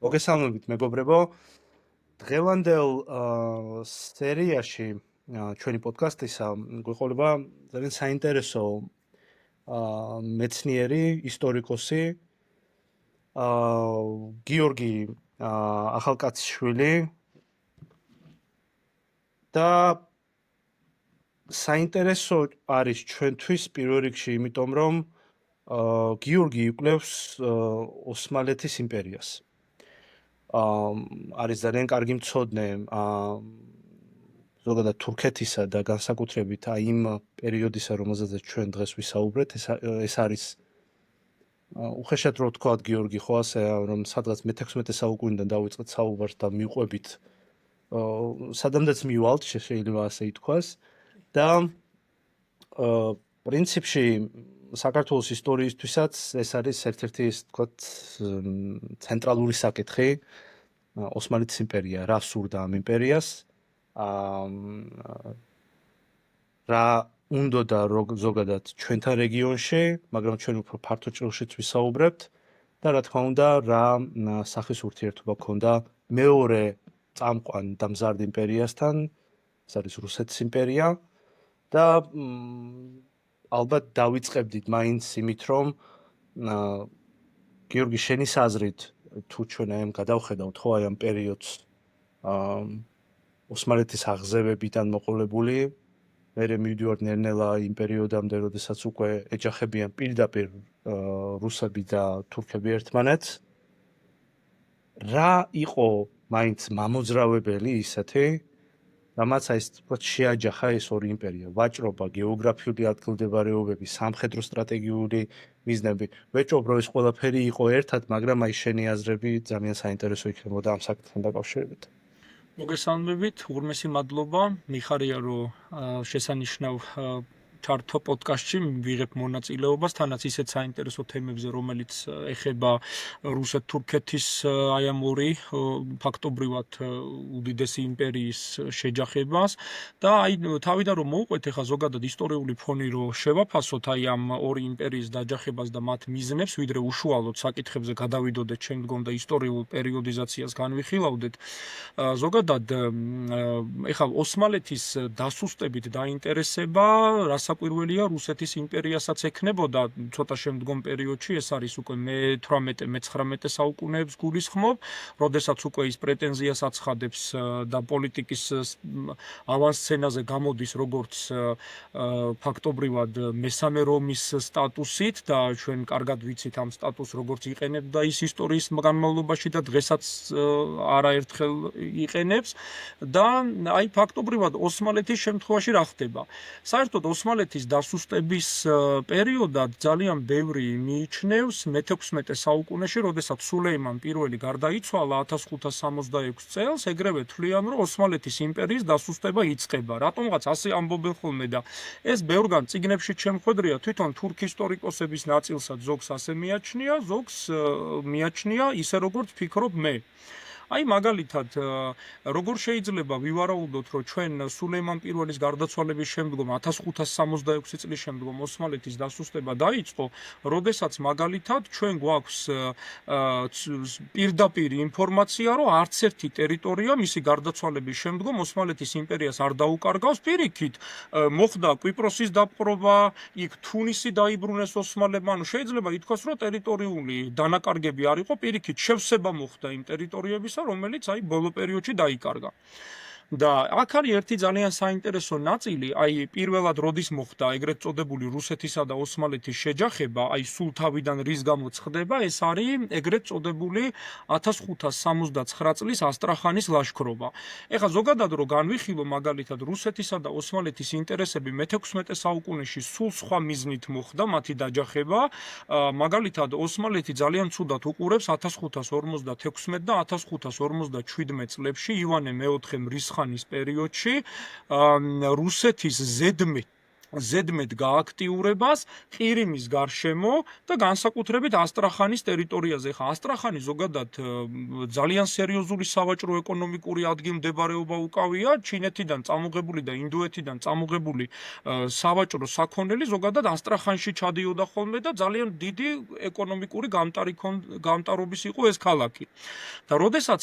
მოგესალმებით მეგობრებო. დღევანდელ სერიაში ჩვენი პოდკასტისა გვეყოლება ძალიან საინტერესო მეცნიერი, ისტორიკოსი გიორგი ახალკაციშვილი და საინტერესო არის ჩვენთვის პირველ რიგში, იმიტომ რომ გიორგი იკვლევს ოსმალეთის იმპერიას. არის ძალიან კარგი მცოდნე ზოგადად თურქეთისა და განსაკუთრებით იმ პერიოდისა, რომელზეც ჩვენ დღეს ვისაუბრეთ, ეს არის უხეშად რო ვთქვათ გიორგი ხო ასე რომ სადღაც მე-16 საუკუნიდან დავიწყეთ საუბარს და მიყვებით სადამდეც მივალთ, შეიძლება ასე ითქვას და პრინციპში საქართველოს ისტორიისთვისაც ეს არის ერთ-ერთი ისე ვთქვათ ცენტრალური საკითხი ოსმალეთის იმპერია, რა სურდა ამ იმპერიას, რა უნდოდა ზოგადად ჩვენთან რეგიონში, მაგრამ ჩვენ უფრო ფართო ჭრილშიც ვისაუბრებთ და რა თქმა უნდა, რა სახის ურთიერთობა ჰქონდა მეორე წამყვან და მზარდ იმპერიასთან, ეს არის რუსეთის იმპერია და ალბათ დავიწყებდით მაინც იმით, რომ გიორგი შენის აზრით თუ ჩვენ აი ამ გადავხედავთ ხო აი ამ პერიოდს ოსმალეთის აღზევებიდან მოყოლებული, მერე მივდივართ ნელ-ნელა იმ პერიოდამდე, როდესაც უკვე ეჯახებიან პირდაპირ რუსები და თურქები ერთმანეთს. რა იყო მაინც მამოძრავებელი ისეთი, რამაც აი ვთქვათ შეაჯახა ეს ორი იმპერია, ვაჭრობა, გეოგრაფიული ადგილმდებარეობები, სამხედრო სტრატეგიული მიზნები. ვეჭობ, რომ ეს ყველაფერი იყო ერთად, მაგრამ აი შენი აზრები ძალიან საინტერესო იქნებოდა ამ საკითხთან დაკავშირებით. მოგესალმებით, უღრმესი მადლობა. მიხარია, რომ შესანიშნავ ჩართო პოდკასტში ვიღებ მონაწილეობას, თანაც ისეთ საინტერესო თემებზე, რომელიც ეხება რუსეთ-თურქეთის აი ამ ორი ფაქტობრივად უდიდესი იმპერიის შეჯახებას და აი თავიდან რომ მოვყვეთ ახლა ზოგადად ისტორიული ფონი რომ შევაფასოთ აი ამ ორი იმპერიის დაჯახებას და მათ მიზნებს, ვიდრე უშუალოდ საკითხებზე გადავიდოდეთ შემდგომ და ისტორიულ პერიოდიზაციას განვიხილავდეთ. ზოგადად ეხლა ოსმალეთის დასუსტებით დაინტერესება რასაკვირველია რუსეთის იმპერიასაც ექნებოდა ცოტა შემდგომ პერიოდში, ეს არის უკვე მე-18-მე-19 საუკუნეებს გულისხმობ, როდესაც უკვე ის პრეტენზიას აცხადებს და პოლიტიკის ავანსცენაზე გამოდის როგორც ფაქტობრივად მესამე რომის სტატუსით და ჩვენ კარგად ვიცით ამ სტატუსს როგორც იყენებდა ის ისტორიის განმავლობაში და დღესაც არაერთხელ იყენებს და აი ფაქტობრივად ოსმალეთის შემთხვევაში რა ხდება? საერთოდ ოსმალეთის დასუსტების პერიოდად ძალიან ბევრი მიიჩნევს მე-16 საუკუნეში, როდესაც სულეიმან პირველი გარდაიცვალა 1566 წელს, ეგრევე თვლიან, რომ ოსმალეთის იმპერიის დასუსტება იწყება. რატომღაც ასე ამბობენ ხოლმე და ეს ბევრგან წიგნებში შემოხვედრია, თვითონ თურქ ისტორიკოსების ნაწილსაც ზოგს ასე მიაჩნია, ზოგს მიაჩნია ისე როგორც ფიქრობ მე. აი მაგალითად, როგორ შეიძლება ვივარაუდოთ, რომ ჩვენ სულეიმან პირველის გარდაცვალების შემდგომ 1566 წლის შემდგომ ოსმალეთის დასუსტება დაიწყო, როდესაც მაგალითად ჩვენ გვაქვს პირდაპირ ინფორმაცია, რომ არც ერთი ტერიტორია მისი გარდაცვალების შემდგომ ოსმალეთის იმპერიას არ დაუკარგავს, პირიქით მოხდა კვიპროსის დაპყრობა, იქ თუნისი დაიბრუნეს ოსმალებმა, ანუ შეიძლება ითქვას, რომ ტერიტორიული დანაკარგები არ იყო, პირიქით შევსება მოხდა იმ ტერიტორიებისა, რომელიც აი ბოლო პერიოდში დაიკარგა. და აქ არის ერთი ძალიან საინტერესო ნაწილი, აი პირველად როდის მოხდა ეგრეთ წოდებული რუსეთისა და ოსმალეთის შეჯახება, აი სულ თავიდან რის გამოც ხდება, ეს არის ეგრეთ წოდებული 1579 წლის ასტრახანის ლაშქრობა. ეხლა ზოგადად რო განვიხილო მაგალითად რუსეთისა და ოსმალეთის ინტერესები მე-16 საუკუნეში სულ სხვა მიზნით მოხდა მათი დაჯახება, მაგალითად ოსმალეთი ძალიან ცუდად უყურებს 1556 და 1557 წლებში ივანე მეოთხე მრისხანის პერიოდში რუსეთის ზედმეტ ზედმეტ გააქტიურებას ყირიმის გარშემო და განსაკუთრებით ასტრახანის ტერიტორიაზე. ხა ასტრახანი ზოგადად ძალიან სერიოზული სავაჭრო ეკონომიკური ადგილმდებარეობა უკავია, ჩინეთიდან წამოღებული და ინდოეთიდან წამოღებული სავაჭრო საქონელი ზოგადად ასტრახანში ჩადიოდა ხოლმე და ძალიან დიდი ეკონომიკური გამტარობის იყო ეს ქალაქი. და როდესაც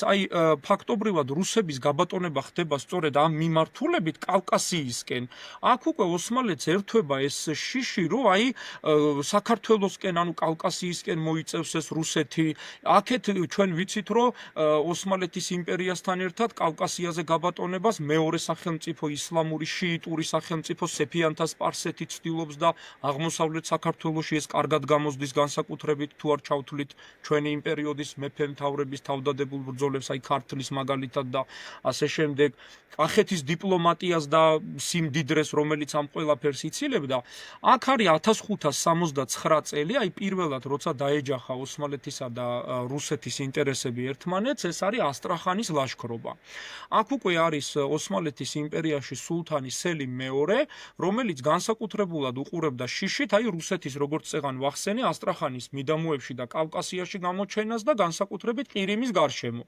ფაქტობრივად რუსების გაბატონება ხდება სწორედ ამ მიმართულებით კავკასიისკენ, აქ უკვე ოსმალეთს ერთვება ეს შიში, რომ საქართველოსკენ, ანუ კავკასიისკენ მოიწევს ეს რუსეთი. აქეთ ჩვენ ვიცით, რომ ოსმალეთის იმპერიასთან ერთად კავკასიაზე გაბატონებას მეორე სახელმწიფო ისლამური შიიტური სახელმწიფო სეფიანთა სპარსეთი ცდილობს და აღმოსავლეთ საქართველოში ეს კარგად გამოსდის, განსაკუთრებით თუ არ ჩავთვლით ჩვენი იმ პერიოდის მეფე-მთავრების თავდადებულ ბრძოლებს, ქართლის მაგალითად და ასე შემდეგ. კახეთის დიპლომატიას და სიმდიდრეს, რომელიც ამ ყველაფერს იცილებდა. აქ არის 1569 წელი, პირველად როცა დაეჯახა ოსმალეთისა და რუსეთის ინტერესები ერთმანეთს, ეს არის ასტრახანის ლაშქრობა. აქ უკვე არის ოსმალეთის იმპერიაში სულთანი სელიმ მეორე, რომელიც განსაკუთრებულად უყურებდა შიშით, რუსეთის როგორც წეგან ვახსენე, ასტრახანის მიდამოებში და კავკასიაში გამოჩენას და განსაკუთრებით ყირიმის გარშემო.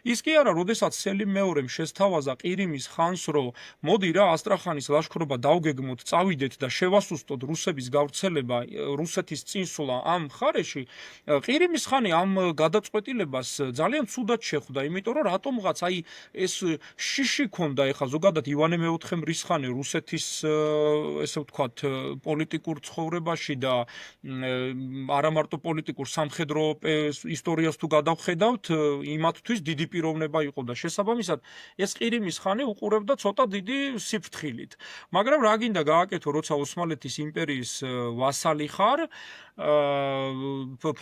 ის კი არა, როდესაც სელიმ მეორემ შესთავაზა ყირიმის ხანს, რომ მოდი რა ასტრახანის ლაშქრობა დავგეგმოთ, წავიდეთ და შევასუსტოთ რუსების გავრცელება, რუსეთის წინსვლა ამ მხარეში, ყირიმის ხანი ამ გადაწყვეტილებას ძალიან ცუდად შეხვდა, იმიტომ რომ რატომღაც ეს შიში ქონდა ეხა ზოგადად ივანე მეოთხემ რისხანე რუსეთის ესე ვთქვათ პოლიტიკურ ცხოვრებაში და არა მარტო პოლიტიკურ სამხედრო ისტორიას თუ გადავხედავთ, იმათთვის დიდი პიროვნება იყო და შესაბამისად ეს ყირიმის ხანი უყურებდა ცოტა დიდი სიფრთხილით. მაგრამ რა გინდა გააკეთო, როცა ოსმალეთის იმპერიის ვასალი ხარ,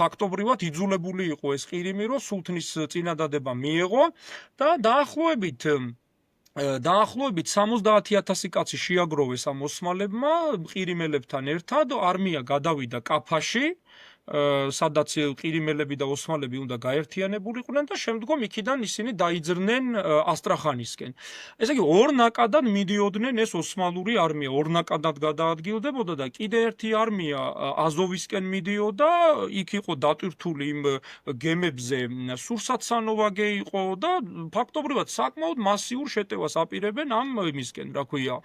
ფაქტობრივად იძულებული იყო ეს ყირიმი, რომ სულთნის წინადადება მიეღო და დაახლოებით 70,000 კაცი შეაგროვეს ამ ოსმალებმა ყირიმელებთან ერთად, არმია გადავიდა კაფაში, სადაც ყირიმელები და ოსმალები უნდა გაერთიანებულიყვნენ და შემდგომ იქიდან ისინი დაიძრნენ ასტრახანისკენ. ესე იგი ორ ნაკადად მიდიოდნენ ეს ოსმალური არმია, ორ ნაკადად გადაადგილდებოდა და კიდე ერთი არმია აზოვისკენ მიდიოდა, იქ იყო დატვირთული იმ გემებზე სურსათსანოვაგე იყო და ფაქტობრივად საკმაოდ მასიურ შეტევას აპირებენ ამ იმისკენ, რა ქვია,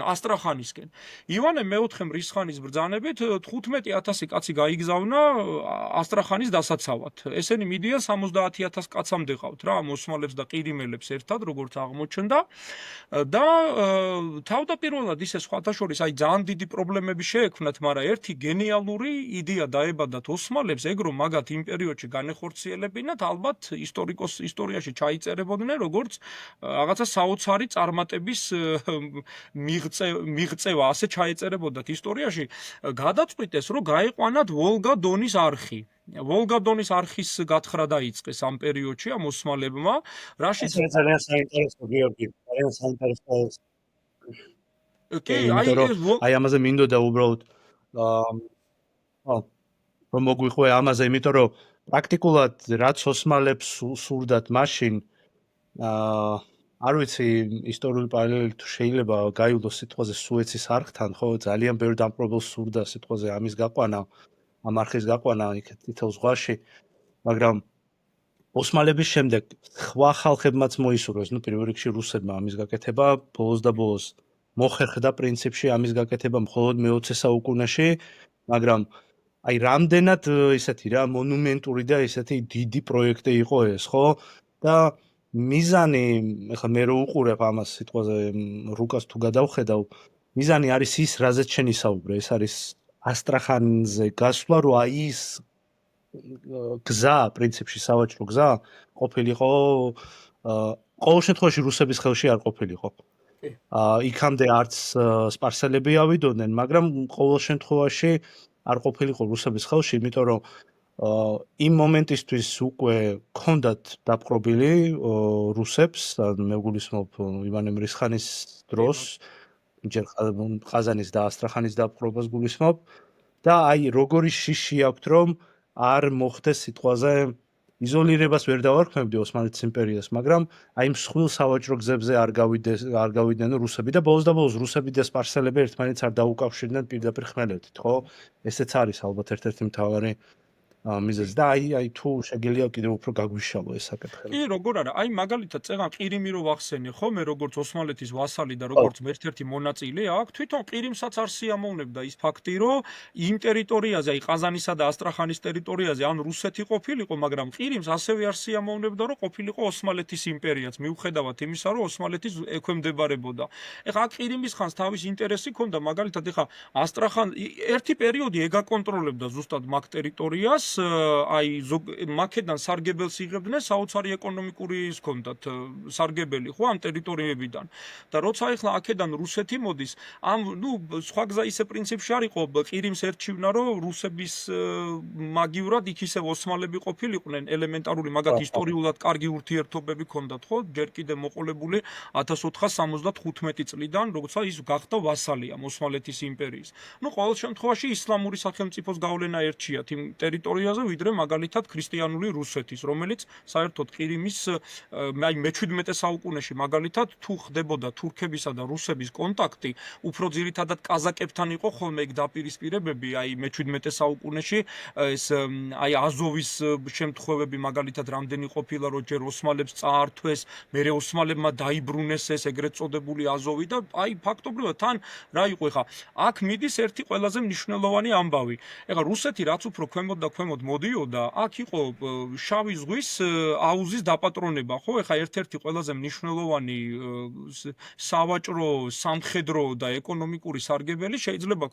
ასტრახანისკენ. ივანე მეოთხემ რისხანის ბრძანებით 15,000 კაცი გაიგზავნა ასტრახანის დასაცავად. ესენი მიდიან 70,000 კაცამდე ყავთ რა, ოსმალებს და ყირიმელებს ერთად, როგორც აღმოჩნდა და თავდაპირველად ისე სხვათა შორის ძალიან დიდი პრობლემები შეექმნათ, მაგრამ ერთი გენიალური იდეა დაებადათ ოსმალებს, ეგ რომ მაგათ იმ პერიოდში განეხორციელებინათ, ალბათ ისტორიაში ჩაიწერებოდნენ, როგორც რაღაცა საოცარი წარმატების მიღწევა, ასე ჩაეწერებოდათ ისტორიაში, გადაწყვიტეს, რომ გაეყვანათ ვოლგა-დონის არხი. ვოლგა-დონის არხის გათხრა დაიწყეს ამ პერიოდში ამ ოსმალებმა, რაშიც ძალიან საინტერესო გიორგი, ძალიან საინტერესო. კი, ამაზე მინდოდა უბრალოდ რომ მოგვიყვე ამაზე, იმიტომ რომ პრაქტიკულად რაც ოსმალებს სურდათ მაშინ არ ვიცი ისტორიული პარალელი თუ შეიძლება გაივლოს სიტყვაზე სუეცის არხთან, ხო, ძალიან ბევრ დამპყრობელს სურდა სიტყვაზე ამის გაყვანა, ამ არხის გაყვანა იქეთ წითელ ზღვაში, მაგრამ ოსმალების შემდეგ სხვა ხალხებმაც მოისურვეს, პირველ რიგში რუსებმა ამის გაკეთება, ბოლოს და ბოლოს მოხერხდა პრინციპში ამის გაკეთება მხოლოდ მე-20 საუკუნეში, მაგრამ რამდენად ისეთი რა მონუმენტური და ისეთი დიდი პროექტი იყო ეს, ხო? და მიზანი, ეხლა მე რო უყურებ ამას სიტყვაზე რუკას თუ გადავხედავ, მიზანი არის ის, რაზეც შენ ისაუბრე, ეს არის ასტრახანზე გასვლა, რომ ის გზა, პრინციპში სავაჭრო გზა ყოფილიყო ყოველ შემთხვევაში რუსების ხელში არ ყოფილიყო. იქამდე არც სპარსელები ავიდოდნენ, მაგრამ ყოველ შემთხვევაში არ ყოფილიყო რუსების ხელში, იმიტომ რომ იმ მომენტისთვის უკვე ქონდათ დაპყრობილი რუსებს, მე გულისხმობ ივანე მრისხანის დროს, ჯერ ყაზანის და ასტრახანის დაპყრობას გულისხმობ და როგორი შიში აქვთ, რომ არ მოხდეს სიტყვაზე იზოლირებას ვერ დავარქმევდი ოსმალეთის იმპერიას, მაგრამ აი მსხვილ სავაჭრო გზებზე არ გავიდნენ რუსები და ბოლოს რუსები და სპარსელები ერთმანეთს არ დაუკავშირდნენ პირდაპირ ხმელეთით, ხო? ესეც არის ალბათ ერთ-ერთი მთავარი მიზეზი და აი თუ შეგიძლია კიდევ უფრო გაგვიშალო ეს საკითხი. კი, როგორ არა, აი მაგალითად წეგან ყირიმი რო ვახსენე, ხო, მე როგორც ოსმალეთის ვასალი და როგორც ერთ-ერთი მონაწილე აქ, თვითონ ყირიმსაც არ სიამოვნებდა ის ფაქტი, რომ იმ ტერიტორიაზე, აი ყაზანისა და ასტრახანის ტერიტორიაზე ან რუსეთი ყოფილიყო, მაგრამ ყირიმს ასევე არ სიამოვნებდა, რომ ყოფილიყო ოსმალეთის იმპერიაც, მიუხედავად იმისა, რომ ოსმალეთის ექვემდებარებოდა. ეხლა აქ ყირიმის ხანს თავის ინტერესი ჰქონდა, მაგალითად ეხლა ასტრახან ერთი პერიოდი ეგაკონტროლებდა ზუსტად მაგ ტერიტორიას, აი მაქედან სარგებელს იღებდნენ, საოცარი ეკონომიკური ის ჰქონდათ სარგებელი ხო ამ ტერიტორიებიდან. და როცა ეხლა აქედან რუსეთი მოდის, ამ სხვა გზა ისე პრინციპში არ იყო ყირიმს ერჩივნა, რომ რუსების მაგივრად იქ ისევ ოსმალები ყოფილიყვნენ ელემენტარული, მაგათ ისტორიულად კარგი ურთიერთობები ჰქონდათ, ხო? ჯერ კიდე მოყოლებული 1475 წლიდან, როცა ის გახდა ვასალი ამ ოსმალეთის იმპერიის. ყოველ შემთხვევაში ისლამური სახელმწიფოს გავლენა ერჩიათ იმ ტერიტორიაზე, ვიდრე მაგალითად ქრისტიანული რუსეთის, რომელიც საერთოდ ყირიმის აი მე-17 საუკუნეში მაგალითად თუ ხდებოდა თურქებისა და რუსების კონტაქტი, უფრო ძირითადად კაზაკებთან იყო ხოლმე ეგ დაპირისპირებები, აი მე-17 საუკუნეში ეს აი აზოვის შემთხვევები მაგალითად რამდენი ყოფილა, რომ ჯერ ოსმალებს წაართვეს, მერე ოსმალებმა დაიბრუნეს ეს ეგრეთ წოდებული აზოვი და აი ფაქტობრივად თან რა იყო ეხა აქ მიდის ერთი ყველაზე მნიშვნელოვანი ამბავი. ეხა რუსეთი რაც უფრო ქვემოთ და ქვემოთ მოდიოდა, აქ იყო შავი ზღვის აუზის დაპატრონება, ხო? ეხა ერთ-ერთი ყველაზე მნიშვნელოვანი სავაჭრო, სამხედრო და ეკონომიკური სარგებელი შეიძლება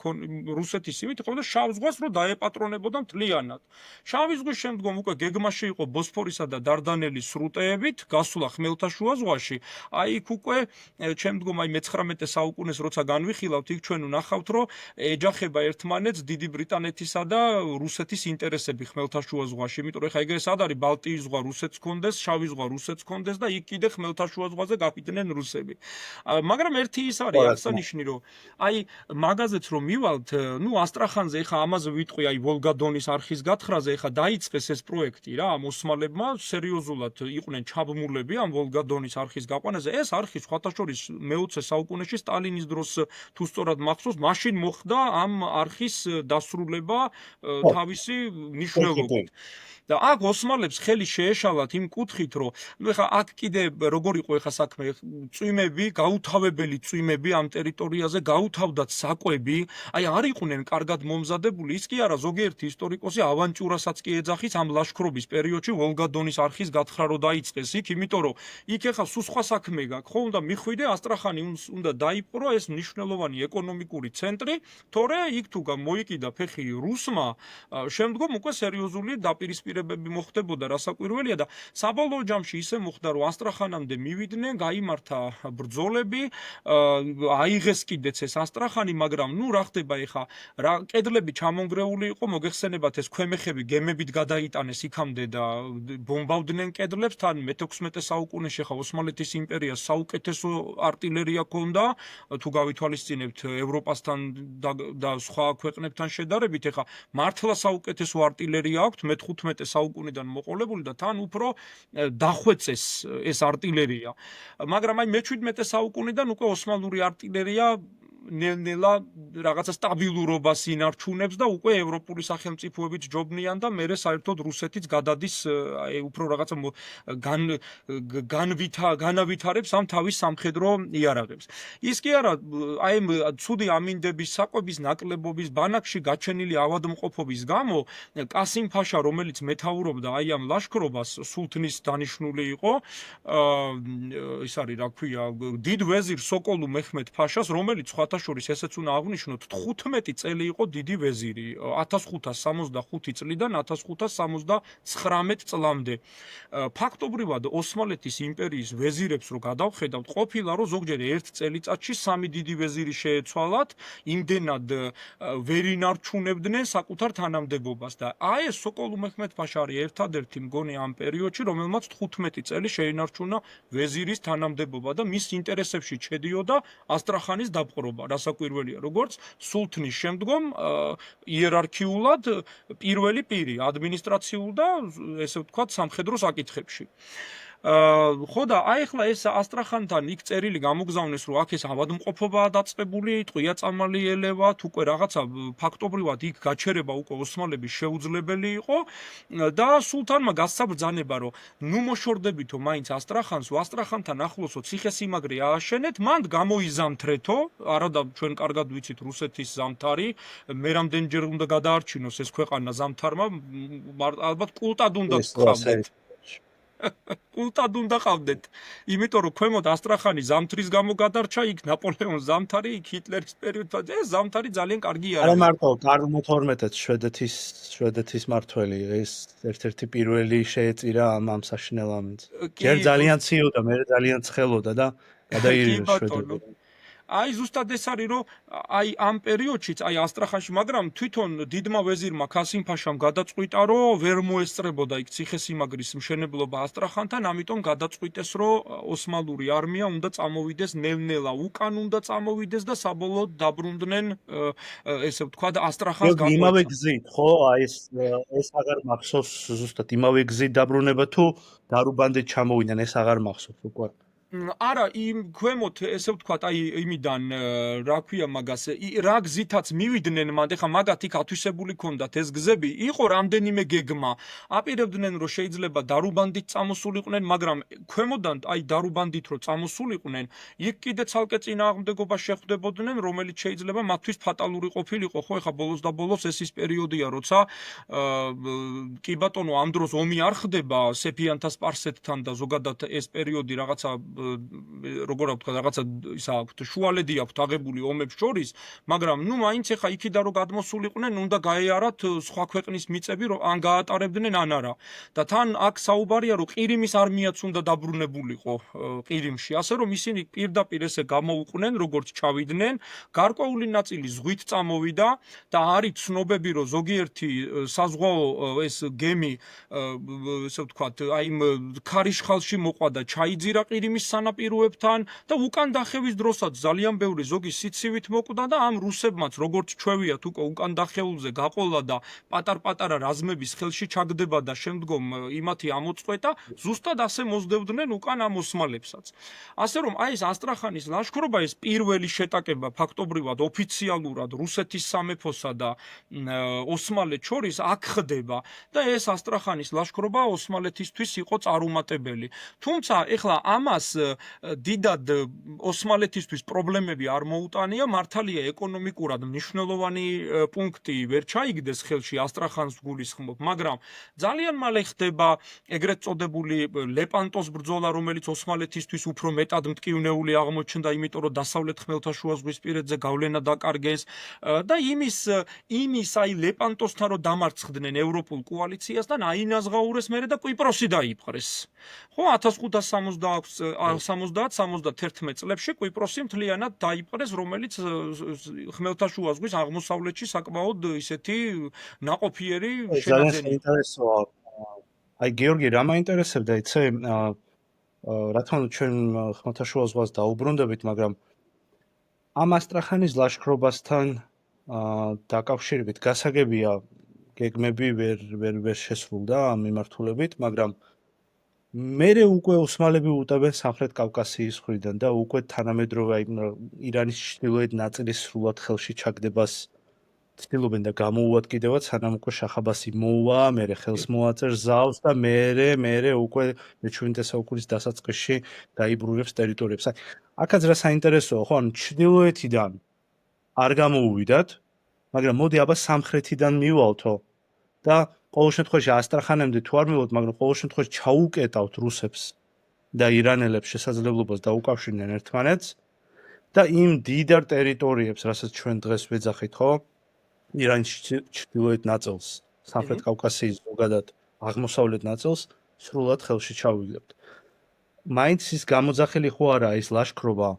რუსეთის იმით იყო და შავ ზღვას რო დაეპატრონებოდა მთლიანად. შავი ზღვის შემდგომ უკვე გეგმაში იყო ბოსფორისა და დარდანელის სრუტეებით გასვლა ხმელთაშუა ზღვაში. აი იქ უკვე შემდგომ აი მე-19 საუკუნეს როცა განვიხილავთ, იქ ჩვენ ვნახავთ, რომ ეჯახება ერთმანეთს დიდი ბრიტანეთისა და რუსეთის ინტერესები ხმელთაშუა ზღვაში. იმიტომ რომ ეხა ეგრე სად არის ბალტიის ზღვა რუსეთს ჰქონდეს, შავი ზღვა რუსეთს ჰქონდეს და იქ კიდე ხმელთაშუა ზღვაზე გავიდნენ რუსები. მაგრამ ერთი ის არის აღსანიშნი, რომ აი მაგაზეც რომ მივალთ, ასტრახანზე ეხა ამაზე ვიტყვი, აი ვოლგა-დონის არხის გათხრაზე ეხა დაიწყეს ეს პროექტი რა, ამ ოსმალებმა სერიოზულად იყვნენ ჩაბმულები ამ ვოლგა-დონის არხის გაყვანაზე. ეს არხი სხვათა შორის მე-20 საუკუნეში სტალინის დროს თუ სწორად მახსოვს, მაშინ მოხდა ამ არხის დასრულება თავისი მნიშვნელობით. და აქ ოსმალებს ხელი შეეშალათ იმ კუთხით, რომ ეხა აქ კიდე როგორ იყო ეხა საქმე, წვიმები, გაუთავებელი წვიმები ამ ტერიტორიაზე, გაუთავდათ საკვები, აი არ იყვნენ კარგად მომზადებული, ის კი არა, ზოგიერთი ისტორიკოსი ავანტიურასაც კი ეძახის ამ ლაშქრობის პერიოდში ვოლგა-დონის არხის გათხრა რო დაიწყეს იქ, იმიტომ რომ იქ ეხა სულ სხვა საქმე გაქვს, ხო, უნდა მიხვიდე ასტრახანი უნდა დაიპყრო ეს მნიშვნელოვანი ეკონომიკური ცენტრი, თორე იქ თუ მოიკიდა ფეხი რუსმა, შემდგომ უკვე სერიოზული დაპირისპირებები მოხდებოდა, რასაკვირველია და საბოლოო ჯამში ისე მოხდა, რომ ასტრახანამდე მივიდნენ, გაიმართა ბრძოლები, აიღეს კიდეც ეს ასტრახანი, მაგრამ რა ხდება ეხა, რა კედლები ჩამონგრეული იყო, მოგეხსენებათ ეს ქვემეხები გემებით გადაიტანეს იქამდე და ბომბავდნენ კედლებს, თან მე-16 საუკუნეში ხა ოსმალეთის იმპერიას საუკეთესო არტილერია ჰქონდა, თუ გავითვალისწინებთ ევროპასთან და სხვა ქვეყნებთან შედარებით, ეხა მართლა საუკეთესო არტილერია აქვს მე-15 საუკუნიდან მოყოლებული და თან უფრო დახვეწეს ეს არტილერია. მაგრამ აი მე-17 საუკუნიდან უკვე ოსმალური არტილერია ნელ-ნელა რაღაცა სტაბილურობას ინარჩუნებს და უკვე ევროპული სახელმწიფოებით ჯობნიან და მერე საერთოდ რუსეთიც გადადის აი უფრო რაღაცა განავითარებს ამ თავის სამხედრო იარაღებს. ის კი არა, აი ცუდი ამინდების, საკვების ნაკლებობის, ბანაკში გაჩენილი ავადმყოფობის გამო კასიმ-ფაშა, რომელიც მეთაურობდა აი ამ ლაშქრობას, სულთნის დანიშნული იყო, ის არის რა ქვია, დიდ ვეზირ სოკოლუ მეჰმედ-ფაშას, რომელიც სხვათა შორის ესეც უნდა აღვნიშნოთ 15 წელი იყო დიდი ვეზირი 1565 წლიდან 1579 წლამდე. ფაქტობრივად ოსმალეთის იმპერიის ვეზირებს რო გადავხედავთ, ყოფილა რომ ზოგჯერ ერთ წელიწადში 3 დიდი ვეზირი შეეცვალათ, იმდენად ვერ ინარჩუნებდნენ საკუთარ თანამდებობას და აი ეს სოკოლუ მეჰმედ-ფაშა არის ერთადერთი მგონი ამ პერიოდში, რომელმაც 15 წელი შეინარჩუნა ვეზირის თანამდებობა და მის ინტერესებში ჩედიოდა ასტრახანის დაპყრობა. რასაკვირველია, როგორც სულთნის შემდგომ იერარქიულად პირველი პირი ადმინისტრაციულ და ესე ვთქვათ სამხედრო საკითხებში. ხო და აი ახლა ეს ასტრახანთან იქ წერილი გამოგზავნეს, რომ აქ ეს ავადმყოფობაა დაწყებული, ტყვია წამალი ელევათ, უკვე რაღაცა ფაქტობრივად იქ გაჩერება უკვე ოსმალების შეუძლებელი იყო და სულთანმა გასცა ბრძანება, რომ ნუ მოშორდებითო მაინც ასტრახანს, ასტრახანთან ახლოსო ციხესიმაგრე ააშენეთ, მანდ გამოიზამთრეთო, არადა ჩვენ კარგად ვიცით რუსეთის ზამთარი, მე რამდენჯერ უნდა გადაარჩინოს ეს ქვეყანა ზამთარმა, ალბათ კულტად უნდა გყავდეთ. კულტად უნდა ყავდეთ, იმიტომ რომ ქვემოთ ასტრახანი ზამთრის გამო გადარჩა, იქ ნაპოლეონის ზამთარი, იქ ჰიტლერის პერიოდი, ეს ზამთარი ძალიან კარგი არ არა არის. მარტო კარლ XII-ს შვედეთის მართველი ეს ერთ-ერთი პირველი შეეწირა ამ საშინელ ამინდს. ჯერ ძალიან ციოდა, მე ძალიან ცხელოდა და გადაირიჟა შვედები. აი ზუსტად ეს არის, რომ აი ამ პერიოდშიც, აი ასტრახანში, მაგრამ თვითონ დიდმა ვეზირმა ქასიმ-ფაშამ გადაწყვიტა, რომ ვერ მოესწრებოდა იქ ციხესიმაგრის მშენებლობა ასტრახანთან, ამიტომ გადაწყვიტეს, რომ ოსმალური არმია უნდა წამოვიდეს ნელ-ნელა უკან უნდა წამოვიდეს და საბოლოოდ დაბრუნდნენ, ესე ვთქვათ, ასტრახანს გამოეცა. იმავე გზით, ხო, აი ეს აღარ მახსოვს ზუსტად იმავე გზით დაბრუნება თუ დარუბანდით ჩამოვიდნენ, ეს აღარ მახსოვს უკვე. არა, იმ ქვემოთ ესე ვთქვათ, აი იმიდან რა ქვია მაგას, რა გზითაც მივიდნენ, მანდ ეხა მაგათ იქ ათვისებული ქონდათ ეს გზები, იყო რამდენიმე გეგმა. აპირებდნენ, რომ შეიძლება დარუბანდით წამოსულიყვნენ, მაგრამ ქვემოდან აი დარუბანდით რო წამოსულიყვნენ, იქ კიდე ცალკე წინააღმდეგობა შეხვდებოდნენ, რომელიც შეიძლება მათთვის ფატალური ყოფილიყო, ხო, ეხა ბოლოს და ბოლოს ეს ის პერიოდია, როცა კი ბატონო, ამ დროს ომი არ ხდება სეფიანთა სპარსეთთან და ზოგადად ეს პერიოდი რაღაცა როგორ ვთქვა, რაღაცა ისა აქვთ, შუალედი აქვთ აღებული ომებს შორის, მაგრამ ნუ მაინც ეხა იქიდან რო გადმოსულიყვნენ, უნდა გაეარათ სხვა ქვეყნის მიწები, რომ ან გაატარებდნენ, ან არა. და თან აქ საუბარია, რომ ყირიმის არმიაც უნდა დაბრუნებულიყო ყირიმში, ასე რომ ისინი პირდაპირ ესე გამოუყვნენ, როგორც ჩავიდნენ, გარკვეული ნაწილი ზღვით წამოვიდა და არის ცნობები, რომ ზოგიერთი საზღვაო ეს გემი, ესე ვთქვათ, აი ქარიშხალში მოყვა და ჩაიძირა ყირიმის სანაპიროებთან და უკან დახევის დროსაც ძალიან ბევრი ზოგი სიცივით მოკვდა და ამ რუსებმაც როგორც ჩვევიათ უკვე უკან დახეულზე გაყოლა და პატარ-პატარა რაზმების ხელში ჩაგდება და შემდგომ იმათი ამოწყვეტა, ზუსტად ასე მოსდევდნენ უკან ამ ოსმალებსაც. ასე რომ აი ეს ასტრახანის ლაშქრობა, ეს პირველი შეტაკება ფაქტობრივად ოფიციალურად რუსეთის სამეფოსა და ოსმალეთს შორის აქ ხდება და ეს ასტრახანის ლაშქრობა ოსმალეთისთვის იყო წარუმატებელი. თუმცა ეხლა ამას დიდად ოსმალეთისთვის პრობლემები არ მოუტანია, მართალია ეკონომიკურად მნიშვნელოვანი პუნქტი ვერ ჩაიგდეს ხელში ასტრახანს გულისხმობ, მაგრამ ძალიან მალე ხდება ეგრეთ წოდებული ლეპანტოს ბრძოლა, რომელიც ოსმალეთისთვის უფრო მეტად მტკივნეული აღმოჩნდა, იმიტომ რომ დასავლეთ ხმელთაშუაზღვისპირეთზე გავლენა დაკარგეს და იმის აი ლეპანტოსთან რომ დამარცხდნენ ევროპულ კოალიციასთან, აინაზღაურეს მერე და კვიპროსი დაიპყრეს. ხო, 1570-71 წლებში კვიპროსი მთლიანად დაიპყრეს, რომელიც ხმელთაშუა ზღვის აღმოსავლეთში საკმაოდ ისეთი ნაყოფიერი შენაძენი. ძალიან საინტერესოა. აი გიორგი, რა მაინტერესებდა, იცი, რა თქმა უნდა ჩვენ ხმელთაშუა ზღვას დაუბრუნდებით, მაგრამ ამ ასტრახანის ლაშქრობასთან დაკავშირებით გასაგებია გეგმები ვერ შესრულდა ამ მიმართულებით, მაგრამ მერე უკვე ოსმალები უტევენ სამხრეთ კავკასიის მხრიდან და უკვე თანამედროვე ირანის ჩრდილოეთ ნაწილის სრულად ხელში ჩაგდებას ცდილობენ და გამოუადგინებათ, სანამ უკვე შახაბასი მოვა, მერე ხელს მოაწერს ზავს და მერე უკვე მე-17 საუკუნის დასაწყისში დაიბრუნებს ტერიტორიებს. აქაც რა საინტერესოა, ხო, ანუ ჩრდილოეთიდან არ გამოუვიდათ, მაგრამ მოდი აბა სამხრეთიდან მივალთო და ყოველ შემთხვევაში ასტრახანამდე თუ არ მივალთ, მაგრამ ყოველ შემთხვევაში ჩაუკეტავთ რუსებს და ირანელებს შესაძლებლობას დაუკავშირდნენ ერთმანეთს და იმ დიდარ ტერიტორიებს, რასაც ჩვენ დღეს ვეძახით, ხო? ირანის ჩრდილოეთ ნაწილს, სამხრეთ კავკასიის ზოგადად აღმოსავლეთ ნაწილს სრულად ხელში ჩავიგდებთ. მაინც ის გამოძახილი ხო არა ის ლაშქრობა,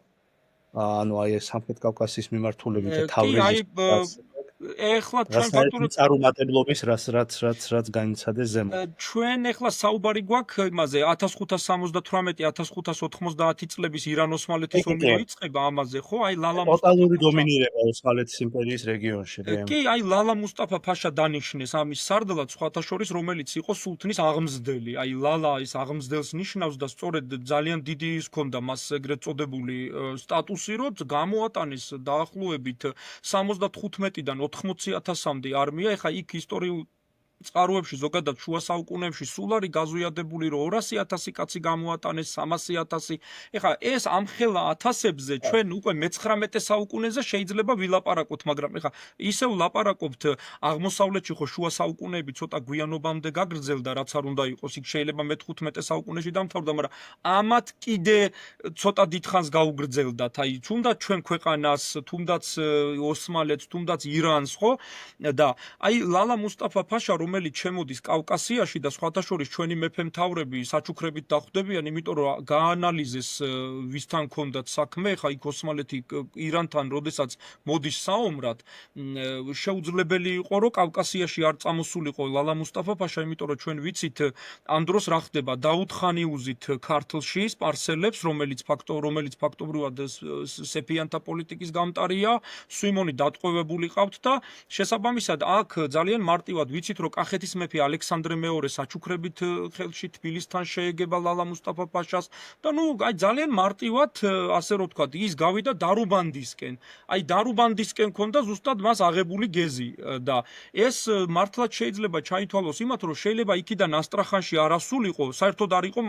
ანუ აი ეს სამხრეთ კავკასიის მიმართულებით და თავრიზის ეხლა ჩვენ რასაც წარუმატებლობის რაც განიცადეს ზემოთ. ჩვენ ეხლა საუბარი გვაქვს იმაზე 1578-1590 წლების ირან-ოსმალეთის ომი იწყება ამაზე, ხო? აი ლალა ტოტალური დომინირება ოსმალეთის იმპერიის რეგიონში. კი, აი ლალა მუსტაფა ფაშა დანიშნეს ამის სარდლად სხვათა შორის, რომელიც იყო სულთნის აღმზრდელი. აი ლალა ის აღმზრდელს ნიშნავს და სწორედ ძალიან დიდი ის ჰქონდა მას ეგრეთ წოდებული სტატუსი, რომ გამოატანეს დაახლოებით 75-დან 80,000-მდე არმია. ეხა იქ ისტორიულ წყაროებში ზოგადად შუა საუკუნეებში სულ არის გაზვიადებული, რომ 200,000 კაცი გამოატანეს, 300,000. ეხლა ეს ამხელა ათასებზე ჩვენ უკვე მე-19 საუკუნეზე შეიძლება ვილაპარაკოთ, მაგრამ ეხლა ისევ ლაპარაკობთ აღმოსავლეთში, ხო შუა საუკუნეები ცოტა გვიანობამდე გაგრძელდა, რაც არ უნდა იყოს, იქ შეიძლება მე-15 საუკუნეში დამთავრდა, მაგრამ ამათ კიდე ცოტა დიდხანს გაუგრძელდათ. აი, თუნდაც ჩვენ ქვეყანას, თუნდაც ოსმალეთს, თუნდაც ირანს, ხო? და აი ლალა მუსტაფა ფაშა რომელიც შემოდის კავკასიაში და სხვათა შორის ჩვენი მეფე-მთავრები საჩუქრებით დახვდებიან, იმიტომ რომ გაანალიზეს ვისთან ჰქონდათ საქმე, ხა იქ ოსმალეთი ირანთან როდესაც მოდის საომრად, შეუძლებელი იყო რომ კავკასიაში არ წამოსულიყო ლალა მუსტაფა ფაშა, იმიტომ რომ ჩვენ ვიცით ამ დროს რა ხდება, დაუდ ხანი უზით ქართლში სპარსელებს, რომელიც ფაქტობრივად სეფიანთა პოლიტიკის გამტარია, სვიმონი დატყვევებული ყავთ და შესაბამისად აქ ძალიან მარტივად ვიცით რომ კახეთის მეფე ალექსანდრე მეორე საჩუქრებით ხელში თბილისთან შეეგება ლალა მუსტაფა ფაშას და ნუ აი ძალიან მარტივად ასე რომ ვთქვათ ის გავიდა დარუბანდისკენ. აი დარუბანდისკენ ქონდა ზუსტად მას აღებული გეზი და ეს მართლაც შეიძლება ჩაითვალოს იმათ რომ შეიძლება იქიდან ასტრახანში არ ასულიყო, საერთოდ არ იყო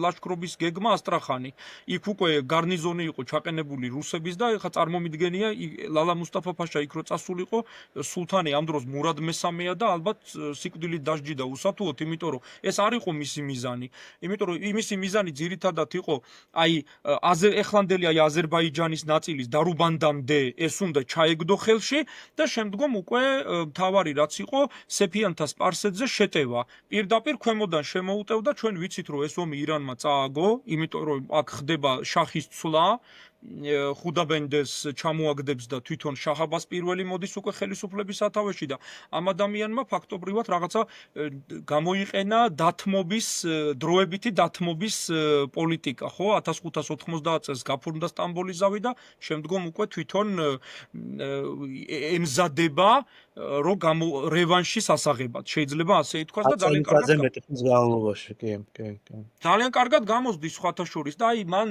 ლაშქრობის გეგმა ასტრახანი. იქ უკვე გარნიზონი იყო ჩაყენებული რუსების და ეხა წარმომიდგენია ლალა მუსტაფა ფაშა იქ რო წასულიყო, სულთანი ამ დროს მურად მესამეა და ალბათ სიკვდილით დასჯიდა უსათუოდ, იმიტომ რომ ეს არ იყო მისი მიზანი. იმიტომ რომ მისი მიზანი ძირითადად იყო აი ეხლანდელი აი აზერბაიჯანის ნაწილის დარუბანდამდე ეს უნდა ჩაეგდო ხელში და შემდგომ უკვე მთავარი რაც იყო სეფიანთა სპარსეთზე შეტევა. პირდაპირ ქვემოდან შემოუტევდა, ჩვენ ვიცით რომ ეს ომი ირანმა წააგო, იმიტომ რომ აქ ხდება შახის ცვლა, ხუდაბენდეს ჩამოაგდებს და თვითონ შაჰ-აბას პირველი მოდის უკვე ხელისუფლების სათავეში და ამ ადამიანმა ფაქტობრივად რაღაცა გამოიყენა დათმობის დროებითი დათმობის პოლიტიკა, ხო? 1590 წელს გაფორმდა სტამბოლის ზავი და შემდგომ უკვე თვითონ ემზადება რომ რევანშის ასაღებად. შეიძლება ასე ითქვას და ძალიან კარგად მეტის განმავლობაში, კი. ძალიან კარგად გამოსდის სხვათა შორის და აი მან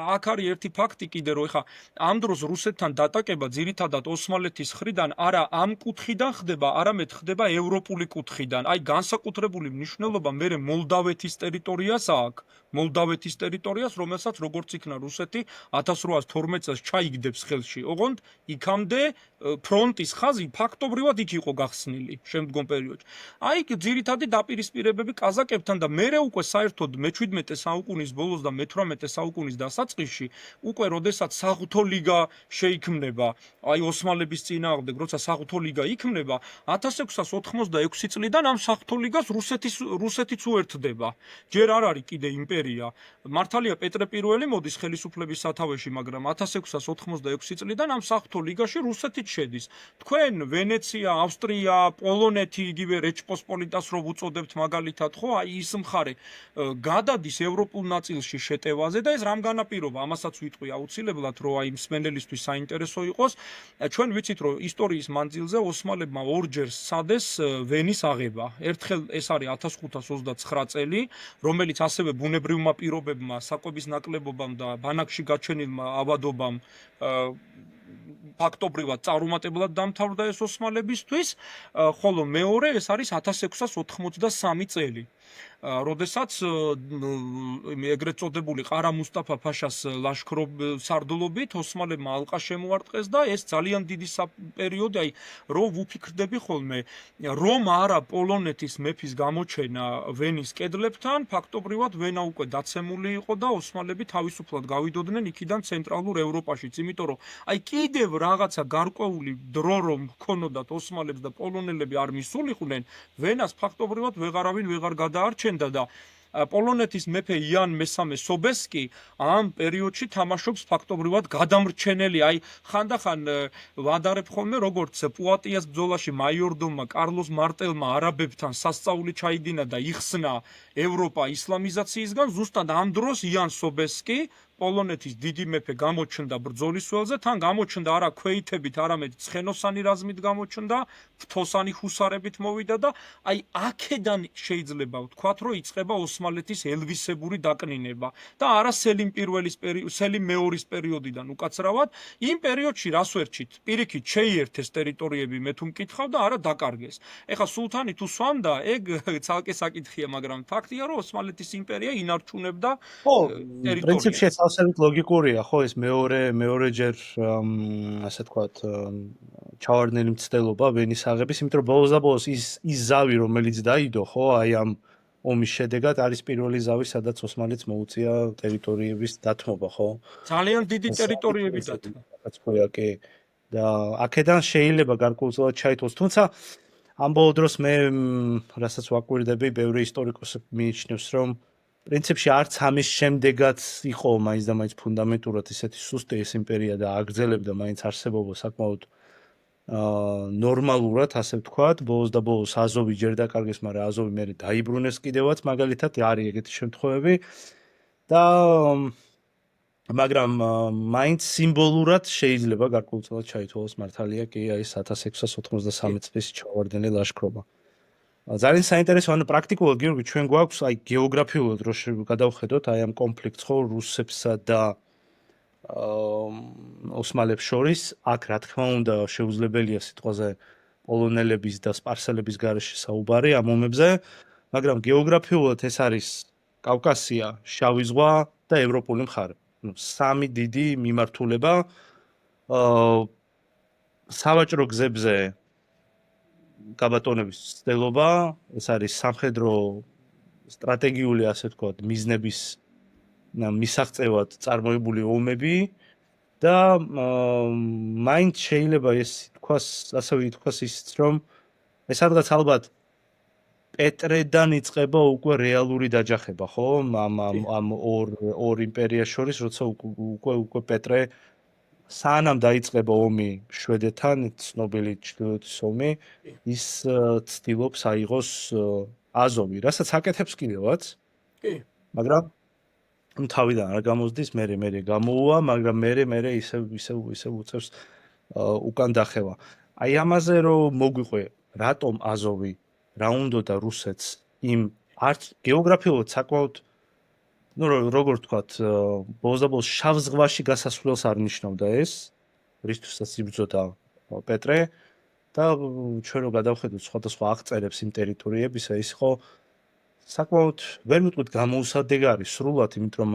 აქ არის ერთი ფაქტი კიდე რომ ეხა ამ დროს რუსეთთან დატაკება ძირითადად ოსმალეთის მხრიდან არა ამ კუთხიდან ხდება, არამედ ხდება ევროპული კუთხიდან. აი განსაკუთრებული მნიშვნელობა მერე მოლდავეთის ტერიტორიას აქვს. მოლდავეთის ტერიტორიას, რომელსაც როგორც იქნა რუსეთი 1812 წელს ჩაიგდებს ხელში. ოღონდ იქამდე ფრონტის ხაზი ფაქტობრივად იქ იყო გახსნილი შემდგომ პერიოდში. აი ძირითადი დაპირისპირებები კაზაკებთან და მერე უკვე საერთოდ მე-17 საუკუნის ბოლოს და მე-18 საუკუნის დასაწყისში უკვე როდესაც საღვთო ლიგა შეიქმნება, აი ოსმალების წინააღმდეგ, როცა საღვთო ლიგა იქმნება, 1686 წლიდან ამ საღვთო ლიგას რუსეთიც უერთდება. ჯერ არ არის კიდე იმპერია. მართალია პეტრე პირველი მოდის ხელისუფლების სათავეში, მაგრამ 1686 წლიდან ამ საღვთო ლიგაში რუსეთიც შედის. თქვენ ვენეცია, ავსტრია, პოლონეთი, იგივე რეჩპოსპოლიტას რო უწოდებთ მაგალითად, ხო, აი ის მხარე გადადის ევროპულ ნაწილში შეტევაზე და ეს რამ განაპირობა? ამასაც ვიტყვი აუცილებლად, რომ აი მსმენელისთვის საინტერესო იყოს. ჩვენ ვიცით, რომ ისტორიის მანძილზე ოსმალებმა ორჯერ სცადეს ვენის აღება. ერთხელ ეს არის 1529 წელი, რომელიც ასევე ბუნებრივმა პირობებმა, საკვების ნაკლებობამ და ბანაკში გაჩენილმა ავადობამ ფაქტობრივად წარუმატებლად დამთავრდა ეს ოსმალებისთვის, ხოლო მეორე ეს არის 1683 წელი. როდესაც ეგრეთ წოდებული ყარა მუსტაფა ფაშას ლაშქრობსარდლობით ოსმალებმა ალყა შემოარტყეს და ეს ძალიან დიდი პერიოდი, აი რო ვუფიქრდები ხოლმე, რომ არა პოლონეთის მეფის გამოჩენა ვენის კედლებთან, ფაქტობრივად ვენა უკვე დაცემული იყო და ოსმალები თავისუფლად გავიდოდნენ იქიდან ცენტრალურ ევროპაშიც, იმიტომ რომ აი კიდევ რაღაცა გარკვეული დრო რომ ჰქონოდათ ოსმალებს და პოლონელები არ მისულიყვნენ, ვენას ფაქტობრივად ვეღარავინ ვეღარ გადაარჩენდა და პოლონეთის მეფე იან მესამე სობესკი ამ პერიოდში თამაშობს ფაქტობრივად გადამრჩენელი, აი ხანდახან ვადარებ ხოლმე როგორც პუატიას ბრძოლაში მაიორდომმა კარლოს მარტელმა არაბებთან სასწაული ჩაიდინა და იხსნა ევროპა ისლამიზაციისგან, ზუსტად ამ დროს იან სობესკი პოლონეთის დიდი მეფე გამოჩნდა ბრძოლის ველზე, თან გამოჩნდა არა ქვეითებით, არამედ ცხენოსანი რაზმით გამოჩნდა, ფრთოსანი ჰუსარებით მოვიდა და აი აქედან შეიძლება ვთქვათ, რომ იწყება ოსმალეთის ელვისებური დაკნინება და არა სელიმ პირველის სელიმ მეორის პერიოდიდან უკაცრავად, იმ პერიოდში რას ვერჩით, პირიქით შეიერთეს ტერიტორიები მე თუ მკითხავ და არა დაკარგეს. ეხლა სულთანი თუ სვამდა, ეგ ცალკე საკითხია, მაგრამ ფაქტია, რომ ოსმალეთის იმპერია ინარჩუნებდა ხო, ტერიტორიას. პრინციპში ეს absolut ლოგიკურია, ხო, ეს მეორეჯერ ასე თქვათ ჩავარდნილი მცდელობა ვენის აღების, იმიტომ რომ ბოლოს და ბოლოს ის ზავი, რომელიც დაიდო, ხო, აი ამ ომის შედეგად არის პირველი ზავი, სადაც ოსმალეთს მოუწია ტერიტორიების დათმობა, ხო? ძალიან დიდი ტერიტორიები დათმო. რაც ქვია, კი. და აქედან შეიძლება გარკვეულწილად ჩაითვალოს, თუმცა ამ ბოლო დროს მე რასაც ვაკვირდები, ბევრი ისტორიკოსი მიიჩნევს, რომ პრინციპში არც ამის შემდეგაც იყო მაინც და მაინც ფუნდამენტურად ისეთი სუსტი ეს იმპერია და აგრძელებდა მაინც არსებობა საკმაოდ ნორმალურად, ასე ვთქვათ, ბოლოს და ბოლოს აზოვი ჯერ დაკარგეს, მაგრამ აზოვი მერე დაიბრუნეს კიდევაც, მაგალითად, არის ეგეთი შემთხვევები და მაგრამ მაინც სიმბოლურად შეიძლება გარკვეულწილად ჩაითვალოს მართალია კი აი 1693 წლის ჩავარდნილი ლაშქრობა. ძალიან საინტერესო, ანუ პრაქტიკულად გიორგი ჩვენ გვაქვს აი გეოგრაფიულად რო გადავხედოთ აი ამ კონფლიქტს ხო რუსებსა და ოსმალებს შორის, აქ რა თქმა უნდა შეუძლებელია სიტყვაზე პოლონელების და სპარსელების გარეშე საუბარი ამ ომებზე, მაგრამ გეოგრაფიულად ეს არის კავკასია, შავი ზღვა და ევროპული მხარე. სამი დიდი მიმართულება სავაჭრო გზებზე გაბატონების ცდელობა, ეს არის სამხედრო სტრატეგიული ასე ვთქვათ, მიზნების მისაღწევად წარმოებული ომები და მაინც შეიძლება ეს თქვას, ასევე ითქვას ისიც, რომ ეს რაღაც ალბათ პეტრედან იწყება უკვე რეალური დაჯახება, ხო? ამ ორ იმპერიას შორის, როცა უკვე პეტრე სანამ დაიწყება ომი შვედეთთან, ცნობილი ჩრდილოეთის ომი, ის ცდილობს აიღოს აზოვი, რასაც აკეთებს კიდევაც. კი. მაგრამ თავიდან არ გამოსდის, მერე გამოუვა, მაგრამ მერე ისევ უწევს უკან დახევა. აი ამაზე რომ მოგვიყვე, რატომ აზოვი რა უნდოდა რუსეთს იმ არც გეოგრაფიულად საკმაოდ ну როგორ ვთქვათ, ბოლოს და ბოლოს შავ ზღვაში გასასვლელს არ ნიშნავდა ეს, რისთვისაც იბრძოდა პეტრე და ჩვენ რო გადავხედოთ სხვადასხვა აღწერებს იმ ტერიტორიებისა, ის იყო საკმაოდ ვერ მიტყვით გამოუსადეგარი სრულად, იმიტომ რომ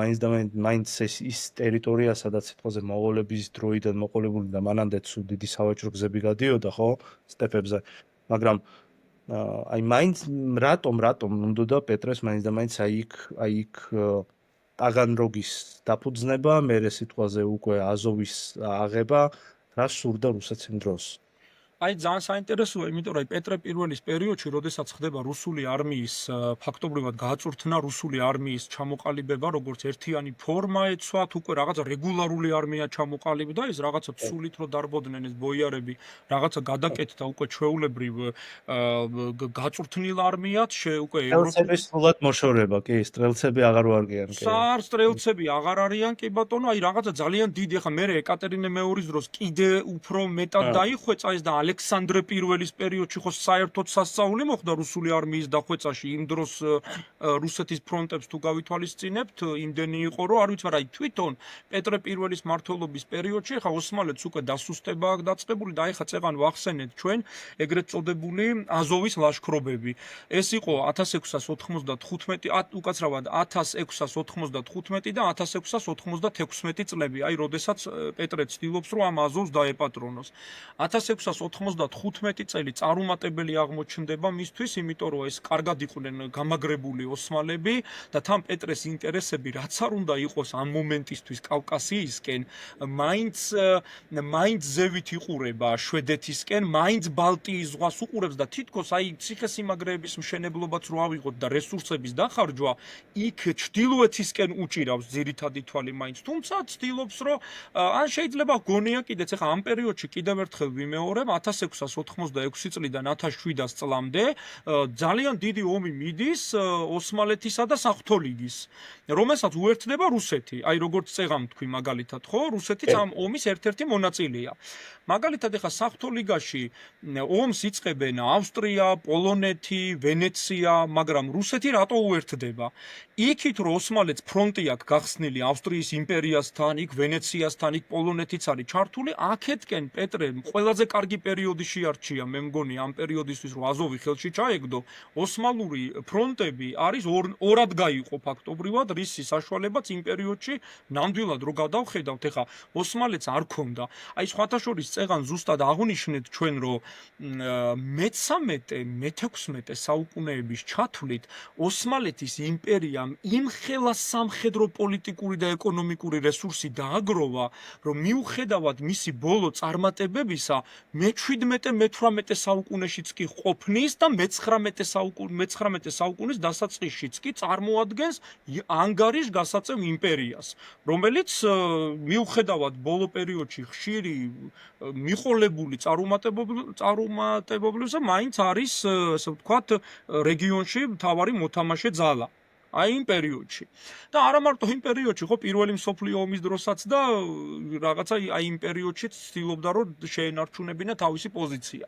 მაინც ის ტერიტორია, სადაც სიტყვაზე მონღოლების დროიდან მოყოლებული და მანამდეც დიდი სავაჭრო გზები გადიოდა, ხო, სტეპებზე, მაგრამ აი მაინც რატომ უნდოდა პეტრეს მაინც და მაინც აი იქ ტაგანროგის დაფუძნება, მერე სიტყვაზე უკვე აზოვის აღება, რა სურდა რუსეთს იმ დროს. აი ძალიან საინტერესოა, იმიტომ რომ პეტრე პირველის პერიოდში, როდესაც ხდება რუსული არმიის ფაქტობრივად გააწურთნა რუსული არმიის ჩამოყალიბება, როგორც ერთიანი ფორმა ეცვათ, უკვე რაღაცა რეგულარული არმია ჩამოყალიბდა, ეს რაღაცა სულით რო დარბოდნენ ეს ბოიარები, რაღაცა გადაკეთდა უკვე ჩვეულებრივ გააწურთნილ არმიად, უკვე სტრელცების სრულად მოშორება, კი, სტრელცები აღარ ვარგიან, კი. სტრელცები აღარ არიან, კი ბატონო, აი რაღაცა ძალიან დიდი, ახლა მე ეკატერინე მეორის დროს კიდე უფრო მეტად დაიხვეწა ეს და ალექსანდრე პირველის პერიოდში ხო საერთოდ სასწაული მოხდა რუსული არმიის დახვეწაში, იმ დროს რუსეთის ფრონტებს თუ გავითვალისწინებთ, იმდენი იყო, რომ არ ვიცი, მაგრამ აი თვითონ პეტრე პირველის მმართველობის პერიოდში ხა ოსმალეთს უკვე დასუსტება აქვს დაწყებული და აი ხა წეღან ვახსენეთ ჩვენ ეგრეთ წოდებული აზოვის ლაშქრობები. ეს იყო 1695 უკაცრავად 1695 და 1696 წლები, აი როდესაც პეტრე ცდილობს რომ ამ აზოვს დაეპატრონოს. 1696 1995 წელი წარუმატებელი აღმოჩნდება მისთვის, იმიტომ რომ ეს კარგად იყვნენ გამაგრებული ოსმალები და თან პეტრეს ინტერესები რაც არ უნდა იყოს ამ მომენტისთვის კავკასიისკენ, მაინც ზევით იყურება შვედეთისკენ, მაინც ბალტიის ზღვას უყურებს და თითქოს აი ციხესიმაგრეების მშენებლობაც რო ავიღოთ და რესურსების დახარჯვა, იქ ჩრდილოეთისკენ უჭირავს ძირითადი თვალი მაინც, თუმცა ცდილობს რომ ან შეიძლება გონია კიდეც ახლა ამ პერიოდში კიდევ ერთხელ ვიმეორებ 1686 წლიდან 1700 წლამდე ძალიან დიდი ომი მიდის ოსმალეთისა და საღვთო ლიგის, რომელსაც უერთდება რუსეთი. აი როგორც წეღამ თქვი მაგალითად, ხო? რუსეთიც ამ ომის ერთ-ერთი მონაწილეა. მაგალითად ახლა საღვთო ლიგაში ომს იწყებენ ავსტრია, პოლონეთი, ვენეცია, მაგრამ რუსეთი რატო უერთდება? იქით რომ ოსმალეთს ფრონტი აქვს გახსნილი ავსტრიის იმპერიასთან, იქ ვენეციასთან, იქ პოლონეთიც არის ჩართული, აქეთკენ პეტრემ ყველაზე კარგი პერიოდი შეარჩია, მე მგონი ამ პერიოდისთვის რომ აზოვი ხელში ჩაეგდო, ოსმალური ფრონტები არის ორად გაიყო ფაქტობრივად, რის საშუალებაც იმ პერიოდში ნამდვილად რო გადავხედავთ, ეხა ოსმალეთს არ ქონდა. აი სხვათა შორის წეღან ზუსტად აღნიშნეთ ჩვენ რომ მე-16 საუკუნეების ჩათვლით ოსმალეთის იმპერიამ იმხელა სამხედრო პოლიტიკური და ეკონომიკური რესურსი დააგროვა, რომ მიუხედავად მისი ბოლო წარმატებებისა, მე-17-მე-18 საუკუნეშიც კი ყოფნის და მე-19 საუკუნის დასაწყისშიც კი წარმოადგენს ანგარიშგასაწევ იმპერიას, რომელიც მიუხედავად ბოლო პერიოდში ხშირი მიყოლებული წარუმატებლობისა, მაინც არის, ასე ვთქვათ, რეგიონში მთავარი მოთამაშე ძალა. აი იმ პერიოდში. და არა მარტო იმ პერიოდში, ხო, პირველი მსოფლიო ომის დროსაც და რაღაცა აი იმ პერიოდში ცდილობდა რომ შეენარჩუნებინა თავისი პოზიცია.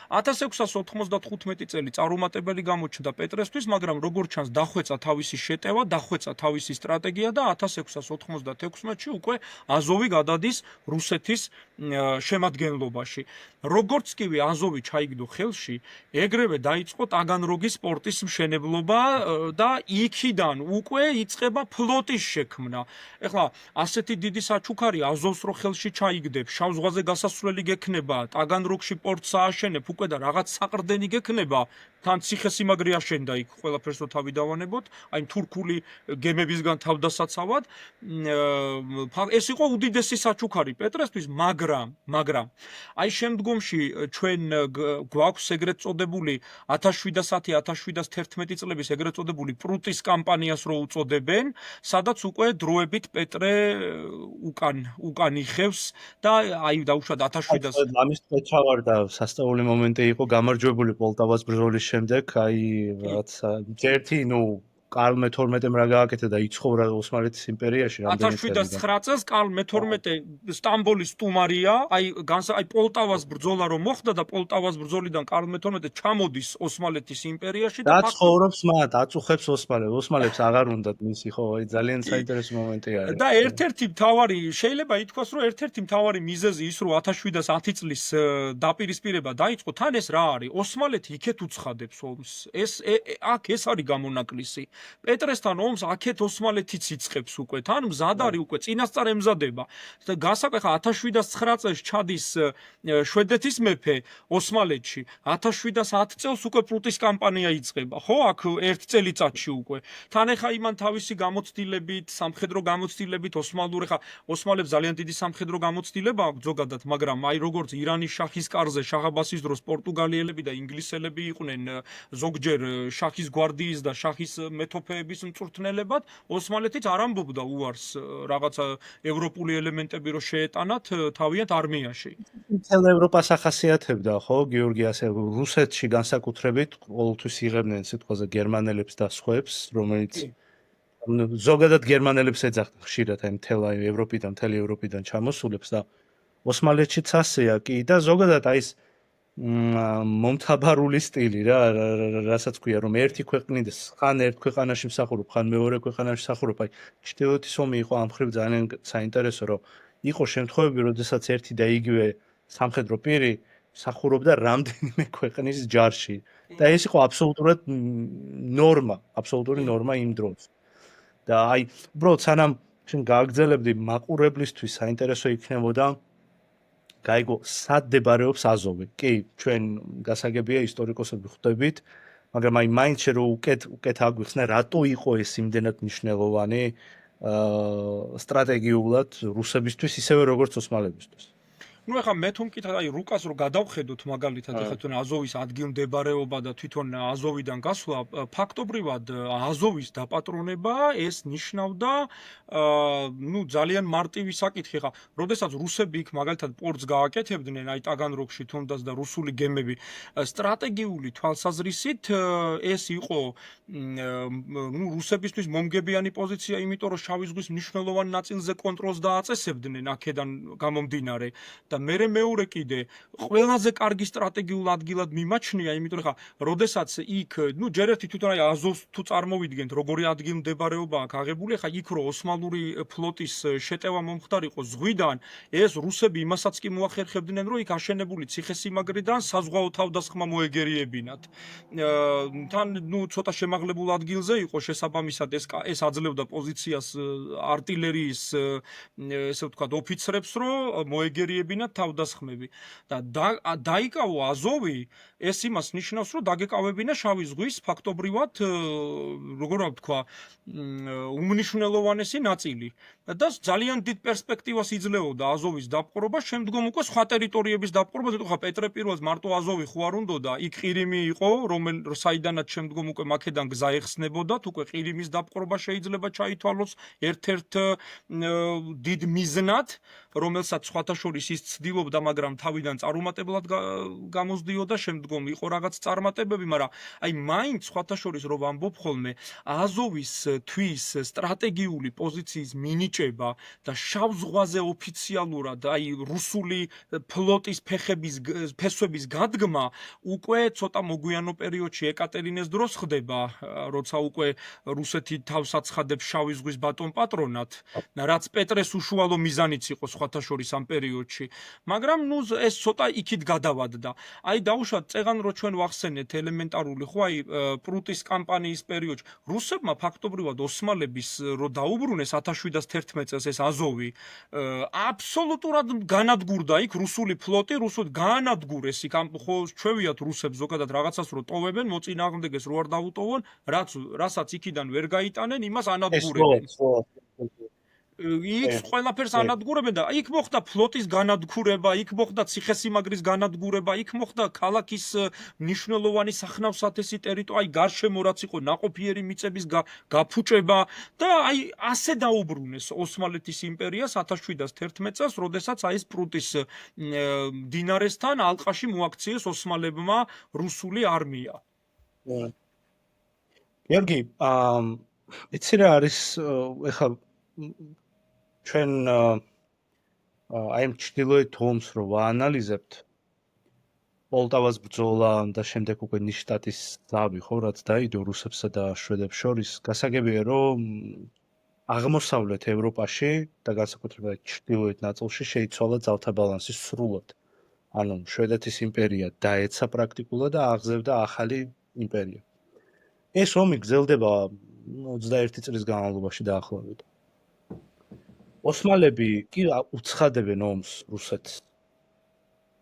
1695 წელი წარუმატებელი გამოჩნდა პეტრესთვის, მაგრამ როგორც ჩანს დახვეწა თავისი შეტევა, დახვეწა თავისი სტრატეგია და 1696-ში უკვე აზოვი გადადის რუსეთის შემადგენლობაში. როგორც კი აზოვი ჩაიგდო ხელში, ეგრევე დაიწყო ტაგანროგის პორტის მშენებლობა და იქიდან უკვე იწყება ფლოტის შექმნა. ეხლა ასეთი დიდი საჩუქარი აზოვს რო ხელში ჩაიგდებ, შავ ზღვაზე გასასვლელი გექნება, ტაგანროგში პორტს ააშენებ, უკვე და რაღაც საყრდენი გექნება, თან ციხესიმაგრე აშენდა იქ ყველაფერს რო თავი დავანებოთ, აი თურქული გემებისგან თავდასაცავად. ეს იყო უდიდესი საჩუქარი პეტრესთვის, მაგრამ აი შემდგომში ჩვენ გვაქვს ეგრეთ წოდებული 1710-1711 წლების ეგრეთ წოდებული პრუტის კამპანიას რო უწოდებენ, სადაც უკვე დროებით პეტრე უკან იხევს და აი დაუშვათ 1700 ამის წეჩავარდა სასწაული მომენტი იყო გამარჯვებული პოლტავას ბრძოლის შემდეგ, აი რაღაცა ერთი, კარლ მე-12-მ რა გააკეთა და იცხოვრა ოსმალეთის იმპერიაში რამდენი წელი. 1709 წელს კარლ მე-12 სტამბოლის სტუმარია, აი პოლტავას ბრძოლა რომ მოხდა და პოლტავას ბრძოლიდან კარლ მე-12 ჩამოდის ოსმალეთის იმპერიაში და ცხოვრობს მათ, აწუხებს ოსმალებს აღარ უნდათ მისი, ხო, აი ძალიან საინტერესო მომენტი არის. და ერთ-ერთი მთავარი, შეიძლება ითქვას, რომ ერთ-ერთი მთავარი მიზეზი ის, რომ 1710 წლის დაპირისპირება დაიწყო, თან ეს რა არის? ოსმალეთი იქეთ უცხადებს ომს. ეს არის გამონაკლისი. პეტრესთან ომს აქეთ ოსმალეთიც იწყებს უკვე, თან მზად არის უკვე, წინასწარ ემზადება. გასაკეთე 1709 წელს ჩადის შვედეთის მეფე ოსმალეთში, 1710 წელს უკვე პრუტის კამპანია იწყება, ხო, აქ ერთ წელიწადში უკვე. თან ეხა იმან თავისი გამოცდილებით, სამხედრო გამოცდილებით ოსმალებს ძალიან დიდი სამხედრო გამოცდილება აქვს ზოგადად, მაგრამ აი როგორც ირანის შაჰის კარზე შაჰ აბასის დროს პორტუგალიელები და ინგლისელები იყვნენ ზოგჯერ შაჰის გვარდიის და შაჰის მეთოფეების მწვრთნელებად, ოსმალეთიც არ ამბობდა უარს რაღაცა ევროპული ელემენტები რო შეეტანათ თავიანთ არმიაში. მთელ ევროპას ახასიათებდა, ხო, გიორგი, ასე რუსეთში განსაკუთრებით ყოველთვის იღებდნენ სიტყვაზე გერმანელებს და სხვებს, რომელიც ზოგადად გერმანელებს ეძახდნენ ხშირად აი მთელი ევროპიდან ჩამოსულებს და ოსმალეთშიც ასეა კი და ზოგადად აი ეს მომთაბარული სტილი რა, რასაც ქვია, რომ ერთი ქვეყნის ხან ერთ ქვეყანაში მსახურობ, ხან მეორე ქვეყანაში მსახურობ, აი ჩრდილოეთის ომი იყო ამ მხრივ ძალიან საინტერესო, რომ იყო შემთხვევები, როდესაც ერთი და იგივე სამხედრო პირი მსახურობდა რამდენიმე ქვეყნის ჯარში და ეს იყო აბსოლუტური ნორმა იმ დროს. და აი, უბრალოდ სანამ შენ გააგრძელებდი მაყურებლისთვის საინტერესო იქნებოდა გაიგო, სად მდებარეობს აზოვი. კი, ჩვენ გასაგებია ისტორიკოსები ხვდებით, მაგრამ აი მაინც რომ უკეთ აგვიხსნა, რატო იყო ეს იმდენად მნიშვნელოვანი სტრატეგიულად რუსებისთვის, ისევე როგორც ოსმალებისთვის. ნუ ეხლა მე თუ მკითხავ აი რუკას რო გადავხედოთ მაგალითად ეხლა თვითონ აზოვის ადგილმდებარეობა და თვითონ აზოვიდან გასვლა ფაქტობრივად აზოვის დაპატრონება ეს ნიშნავდა ნუ ძალიან მარტივი საკითხი ხა როდესაც რუსები იქ მაგალითად პორტს გააკეთებდნენ აი ტაგანროგში თუნდაც და რუსული გემები სტრატეგიული თვალსაზრისით ეს იყო ნუ რუსებისთვის მომგებიანი პოზიცია იმიტომ რომ შავი ზღვის მნიშვნელოვან ნაწილზე კონტროლს დააწესებდნენ აქედან გამომდინარე და მერე მეორე კიდე ყველაზე კარგი სტრატეგიულ ადგილად მიმაჩნია, იმიტომ რომ ხა, როდესაც იქ, ნუ ჯერ ერთი თვითონ აი აზოვს თუ წარმოვიდგენთ, როგორი ადგილმდებარეობა აქვს აღებული, ხა იქ რო ოსმალური ფლოტის შეტევა მომხდარიყო ზღვიდან, ეს რუსები იმასაც კი მოახერხებდნენ, რომ იქ აშენებული ციხესიმაგრიდან საზღვაო თავდასხმა მოეგერიებინათ. თან ნუ ცოტა შემაღლებულ ადგილზე იყო შესაბამისად ეს აძლევდა პოზიციას артиლერიის ესე ვთქვათ ოფიცრებს, რომ მოეგერიებინათ თავდასხმები და დაიკავო აზოვი ეს იმას ნიშნავს რომ დაგეკავებინა შავი ზღვის ფაქტობრივად როგორ ვთქვა უმნიშვნელოვანესი ნაწილი და ძალიან დიდ პერსპექტივას იძლეოდა აზოვის დაპყრობა შემდგომ უკვე სხვა ტერიტორიების დაპყრობა ზოგადად ხა პეტრე პირველს მარტო აზოვი ხო არ უნდოდა იქ ყირიმი იყო საიდანაც შემდგომ უკვე მაქედან გზა ეხსნებოდათ უკვე ყირიმის დაპყრობა შეიძლება ჩაითვალოს ერთ-ერთ დიდ მიზნად რომელსაც სხვათა შორის ის ცდილობდა, მაგრამ თავიდან წარუმატებლად გამოსდიოდა, შემდგომ იყო რაღაც წარმატებები, მაგრამ აი მაინც სხვათა შორის რომ ვამბობ ხოლმე, აზოვის თვის სტრატეგიული პოზიციის მინიჭება და შავ ზღვაზე ოფიციალურად აი რუსული ფლოტის ფესვების გადგმა უკვე ცოტა მოგვიანო პერიოდში ეკატერინეს დროს ხდება, როცა უკვე რუსეთი თავს აცხადებს შავი ზღვის ბატონ პატრონად, რაც პეტრეს უშუალო მიზანიც იყო სხვათა შორის ამ პერიოდში. მაგრამ ნუ ეს ცოტა იქით გადავადდა. აი დაუშვათ წეღან რო ჩვენ ვახსენეთ ელემენტარული ხო აი პრუტის კამპანიის პერიოდში რუსებმა ფაქტობრივად ოსმალების რო დაუბრუნეს 1711 წელს ეს აზოვი აბსოლუტურად განადგურდა იქ რუსული ფლოტი რუსული განადგურეს იქ ხო ჩვევიათ რუსებს ზოგადად რაღაცას რო ტოვებენ მოწინააღმდეგეს რო არ დაუტოვონ რასაც იქიდან ვერ გაიტანენ იმას ანადგურებენ იქ ყველაფერს ანადგურებენ და იქ მოხდა ფლოტის განადგურება, იქ მოხდა ციხესიმაგრის განადგურება, იქ მოხდა ქალაქის მნიშვნელოვანი სახნავ-სათესი ტერიტორია, აი გარშემო რაც იყო ნაყოფიერი მიწების გაფუჭება და აი ასე დაუბრუნეს ოსმალეთის იმპერიას 1711 წელს, როდესაც აი ეს პრუტის დინარესთან ალყაში მოაქციეს ოსმალებმა რუსული არმია. გიორგი, იცი რა არის ეხლა ჩვენ აი ჩtildeოეთ ომს რო ვაანალიზებთ პოლტავას ბრძოლა და შემდეგ უკვე ნიშტატის ზავი ხო რაც დაიდო რუსებსა და შვედებს შორის გასაგებია რომ აღმოსავლეთ ევროპაში და განსაკუთრებით ჩtildeოეთ ნაწილში შეიცვალა ძალთა ბალანსი სრულად ანუ შვედეთის იმპერია დაეცა პრაქტიკულად და აღზევდა ახალი იმპერია ეს ომი გრძელდება 21 წლის განმავლობაში დაახლოებით ოსმალები კი უცხადებენ ომს რუსეთს.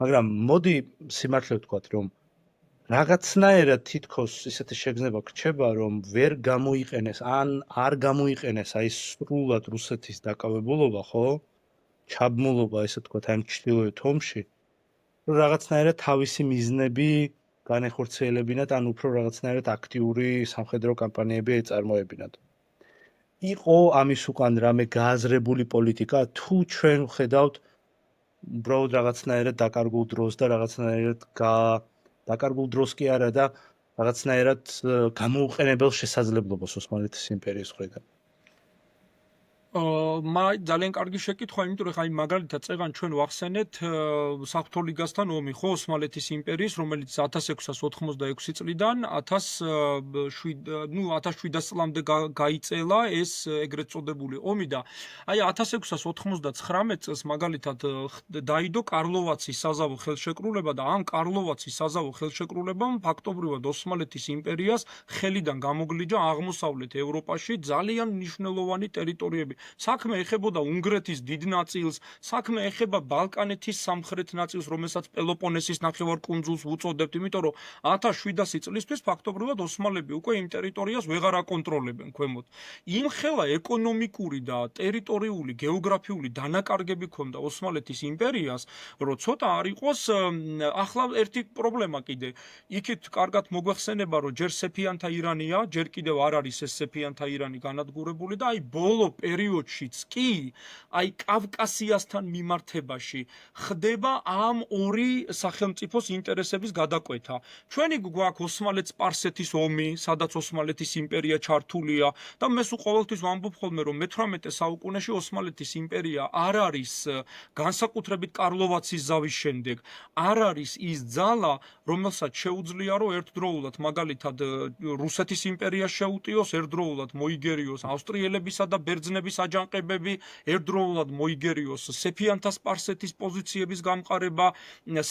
მაგრამ მოდი სიმართლე ვთქვათ, რომ რაღაცნაირად თითქოს ისეთი შეგრძნება გრჩება, რომ ვერ გამოიყენეს ან არ გამოიყენეს აი სრულად რუსეთის დაკავებულობა, ხო? ჩაბმულობა, ესე ვთქვათ, ამ ჩtildeოეთ ომში, რომ რაღაცნაირად თავისი მიზნები განეხორციელებინათ, ან უფრო რაღაცნაირად აქტიური სამხედრო კამპანიები ეწარმოებინათ. იყო ამის უკან რამე გააზრებული პოლიტიკა თუ ჩვენ ვხედავთ უბრალოდ რაღაცნაირად დაკარგულ დროს და რაღაცნაირად დაკარგულ დროს კი არა და რაღაცნაირად გამოუყენებელ შესაძლებლობას ოსმალეთის იმპერიის მხრიდან ძალიან კარგი შეკითხვა, იმიტომ რომ აი მაგალითად წეღან ჩვენ ვახსენეთ საღვთო ლიგასთან ომი ხო ოსმალეთის იმპერიის, რომელიც 1686 წლიდან 1700 წლამდე გაიწელა ეს ეგრეთ წოდებული ომი და აი 1699 წელს მაგალითად დაიდო კარლოვაცის საზავო ხელშეკრულება და ამ კარლოვაცის საზავო ხელშეკრულებამ ფაქტობრივად ოსმალეთის იმპერიას ხელიდან გამოგლიჯა აღმოსავლეთ ევროპაში ძალიან მნიშვნელოვანი ტერიტორიები საქმე ეხებოდა უნგრეთის დიდ ნაწილს, საქმე ეხება ბალკანეთის სამხრეთ ნაწილს, რომელსაც პელოპონესის ნახევარკუნძულს უწოდებთ, იმიტომ რომ 1700 წლისთვის ფაქტობრივად ოსმალები უკვე იმ ტერიტორიას ვეღარ აკონტროლებენ ქვემოთ. იმხელა ეკონომიკური და ტერიტორიული, გეოგრაფიული დანაკარგები ჰქონდა ოსმალეთის იმპერიას, რომ ცოტა არ იყოს ახლა ერთი პრობლემა კიდე. იქით კარგად მოგვეხსენება, რომ ჯერ სეფიანთა ირანია, ჯერ კიდევ არ არის ეს სეფიანთა ირანი განადგურებული და აი ბოლო პერიოდშიც კი, აი კავკასიასთან მიმართებაში ხდება ამ ორი სახელმწიფოს ინტერესების გადაკვეთა. ჩვენი გვაქვს ოსმალეთ-სპარსეთის ომი, სადაც ოსმალეთის იმპერია ჩართულია და მე სულ ყოველთვის ვამბობ ხოლმე, რომ მე-18 საუკუნეში ოსმალეთის იმპერია არ არის განსაკუთრებით კარლოვაცის ზავის შემდეგ, არ არის ის ძალა, რომელსაც შეუძლია, რომ ერთდროულად მაგალითად რუსეთის იმპერიას შეუტიოს, ერთდროულად მოიგერიოს ავსტრიელებისა და ბერძნების აჯანყებები, ერთდროულად მოიგერიოს სეფიანთა სპარსეთის პოზიციების გამყარება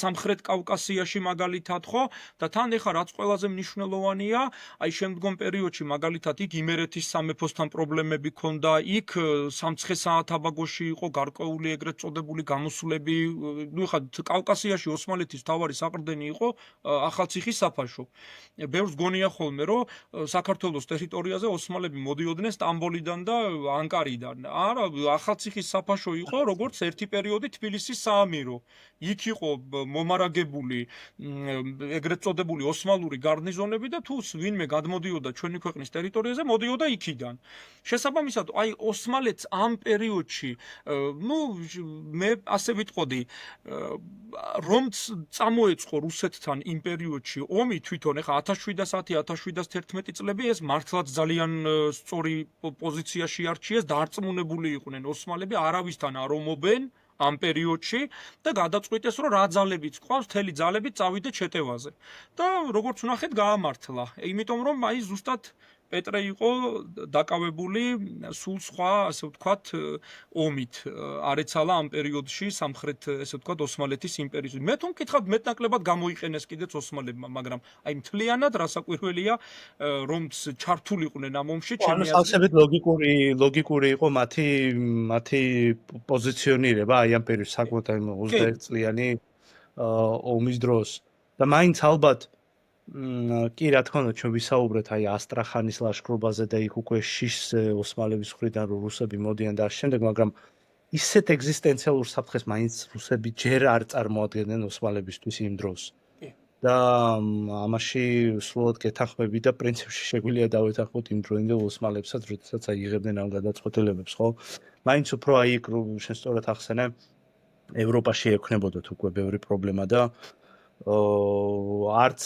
სამხრეთ კავკასიაში მაგალითად, ხო? და თან ეხა რაც ყველაზე მნიშვნელოვანია, აი შემდგომ პერიოდში მაგალითად იქ იმერეთის სამეფოსთან პრობლემები ჰქონდა, იქ სამცხე-საათაბაგოში იყო გარკვეული ეგრეთ წოდებული გამოსვლები, ნუ ეხა კავკასიაში ოსმალეთის მთავარი საყრდენი იყო ახალციხის საფაშო. ბევრს გონია ხოლმე, რომ საქართველოს ტერიტორიაზე ოსმალები მოდიოდნენ სტამბოლიდან და ანკარიდან. არა, ახალციხის საფაშო იყო როგორც ერთი პერიოდი თბილისის საამირო. იქ იყო მომარაგებული ეგრეთ წოდებული ოსმალური გარნიზონები და თუ ვინმე გადმოდიოდა ჩვენი ქვეყნის ტერიტორიაზე, მოდიოდა იქიდან. შესაბამისად, აი ოსმალეთს ამ პერიოდში, ნუ მე ასე ვიტყოდი, რომ წამოეწყო რუსეთთან იმ პერიოდში ომი თვითონ, ეხა 1710-1711 წლები ეს მართლაც ძალიან სწორი პოზიციაში არჩიეს, დარწმუნებული იყვნენ ოსმალები, არავისთან არ ომობენ ამ პერიოდში და გადაწყვიტეს, რომ რა ძალებიც ყავს, მთელი ძალებით წავიდეთ შეტევაზე. და როგორც ვნახეთ, გაამართლა. იმიტომ რომ აი ზუსტად პეტრე იყო დაკავებული სულ სხვა, ასე ვთქვათ, ომით. არ ეცალა ამ პერიოდში სამხრეთ, ესე ვთქვათ, ოსმალეთის იმპერიის. მე თუ მკითხავთ, მეტნაკლებად გამოიყენეს კიდეც ოსმალებმა, მაგრამ აი მთლიანად რასაკვირველია, რომ ჩართულიყვნენ ამ ომში, ანუ ჩემი აზრით. სავსებით ლოგიკური იყო მათი პოზიციონირება აი ამ პერიოდში საკუთარ 21 წლიანი ომის დროს. და მაინც ალბათ კი რა თქმა უნდა ჩვენ ვისაუბრეთ აი ასტრახანის ლაშქრობაზე და იქ უკვე შიშს ოსმალების მხრიდან რომ რუსები მოდიან და ამ შემდეგ, მაგრამ ისეთ ეგზისტენციალურ საფრთხეს მაინც რუსები ჯერ არ წარმოადგენდნენ ოსმალებისთვის იმ დროს. და ამაში სულად გეთანხმები და პრინციპში შეგვიძლია დავეთანხმოთ იმ დროინდელ ოსმალებსაც, როდესაც აი იღებდნენ ამ გადაწყვეტილებებს, ხო? მაინც უფრო აი იქ შენ სწორად ახსენე, ევროპაში ექნებოდათ უკვე ბევრი პრობლემა და არც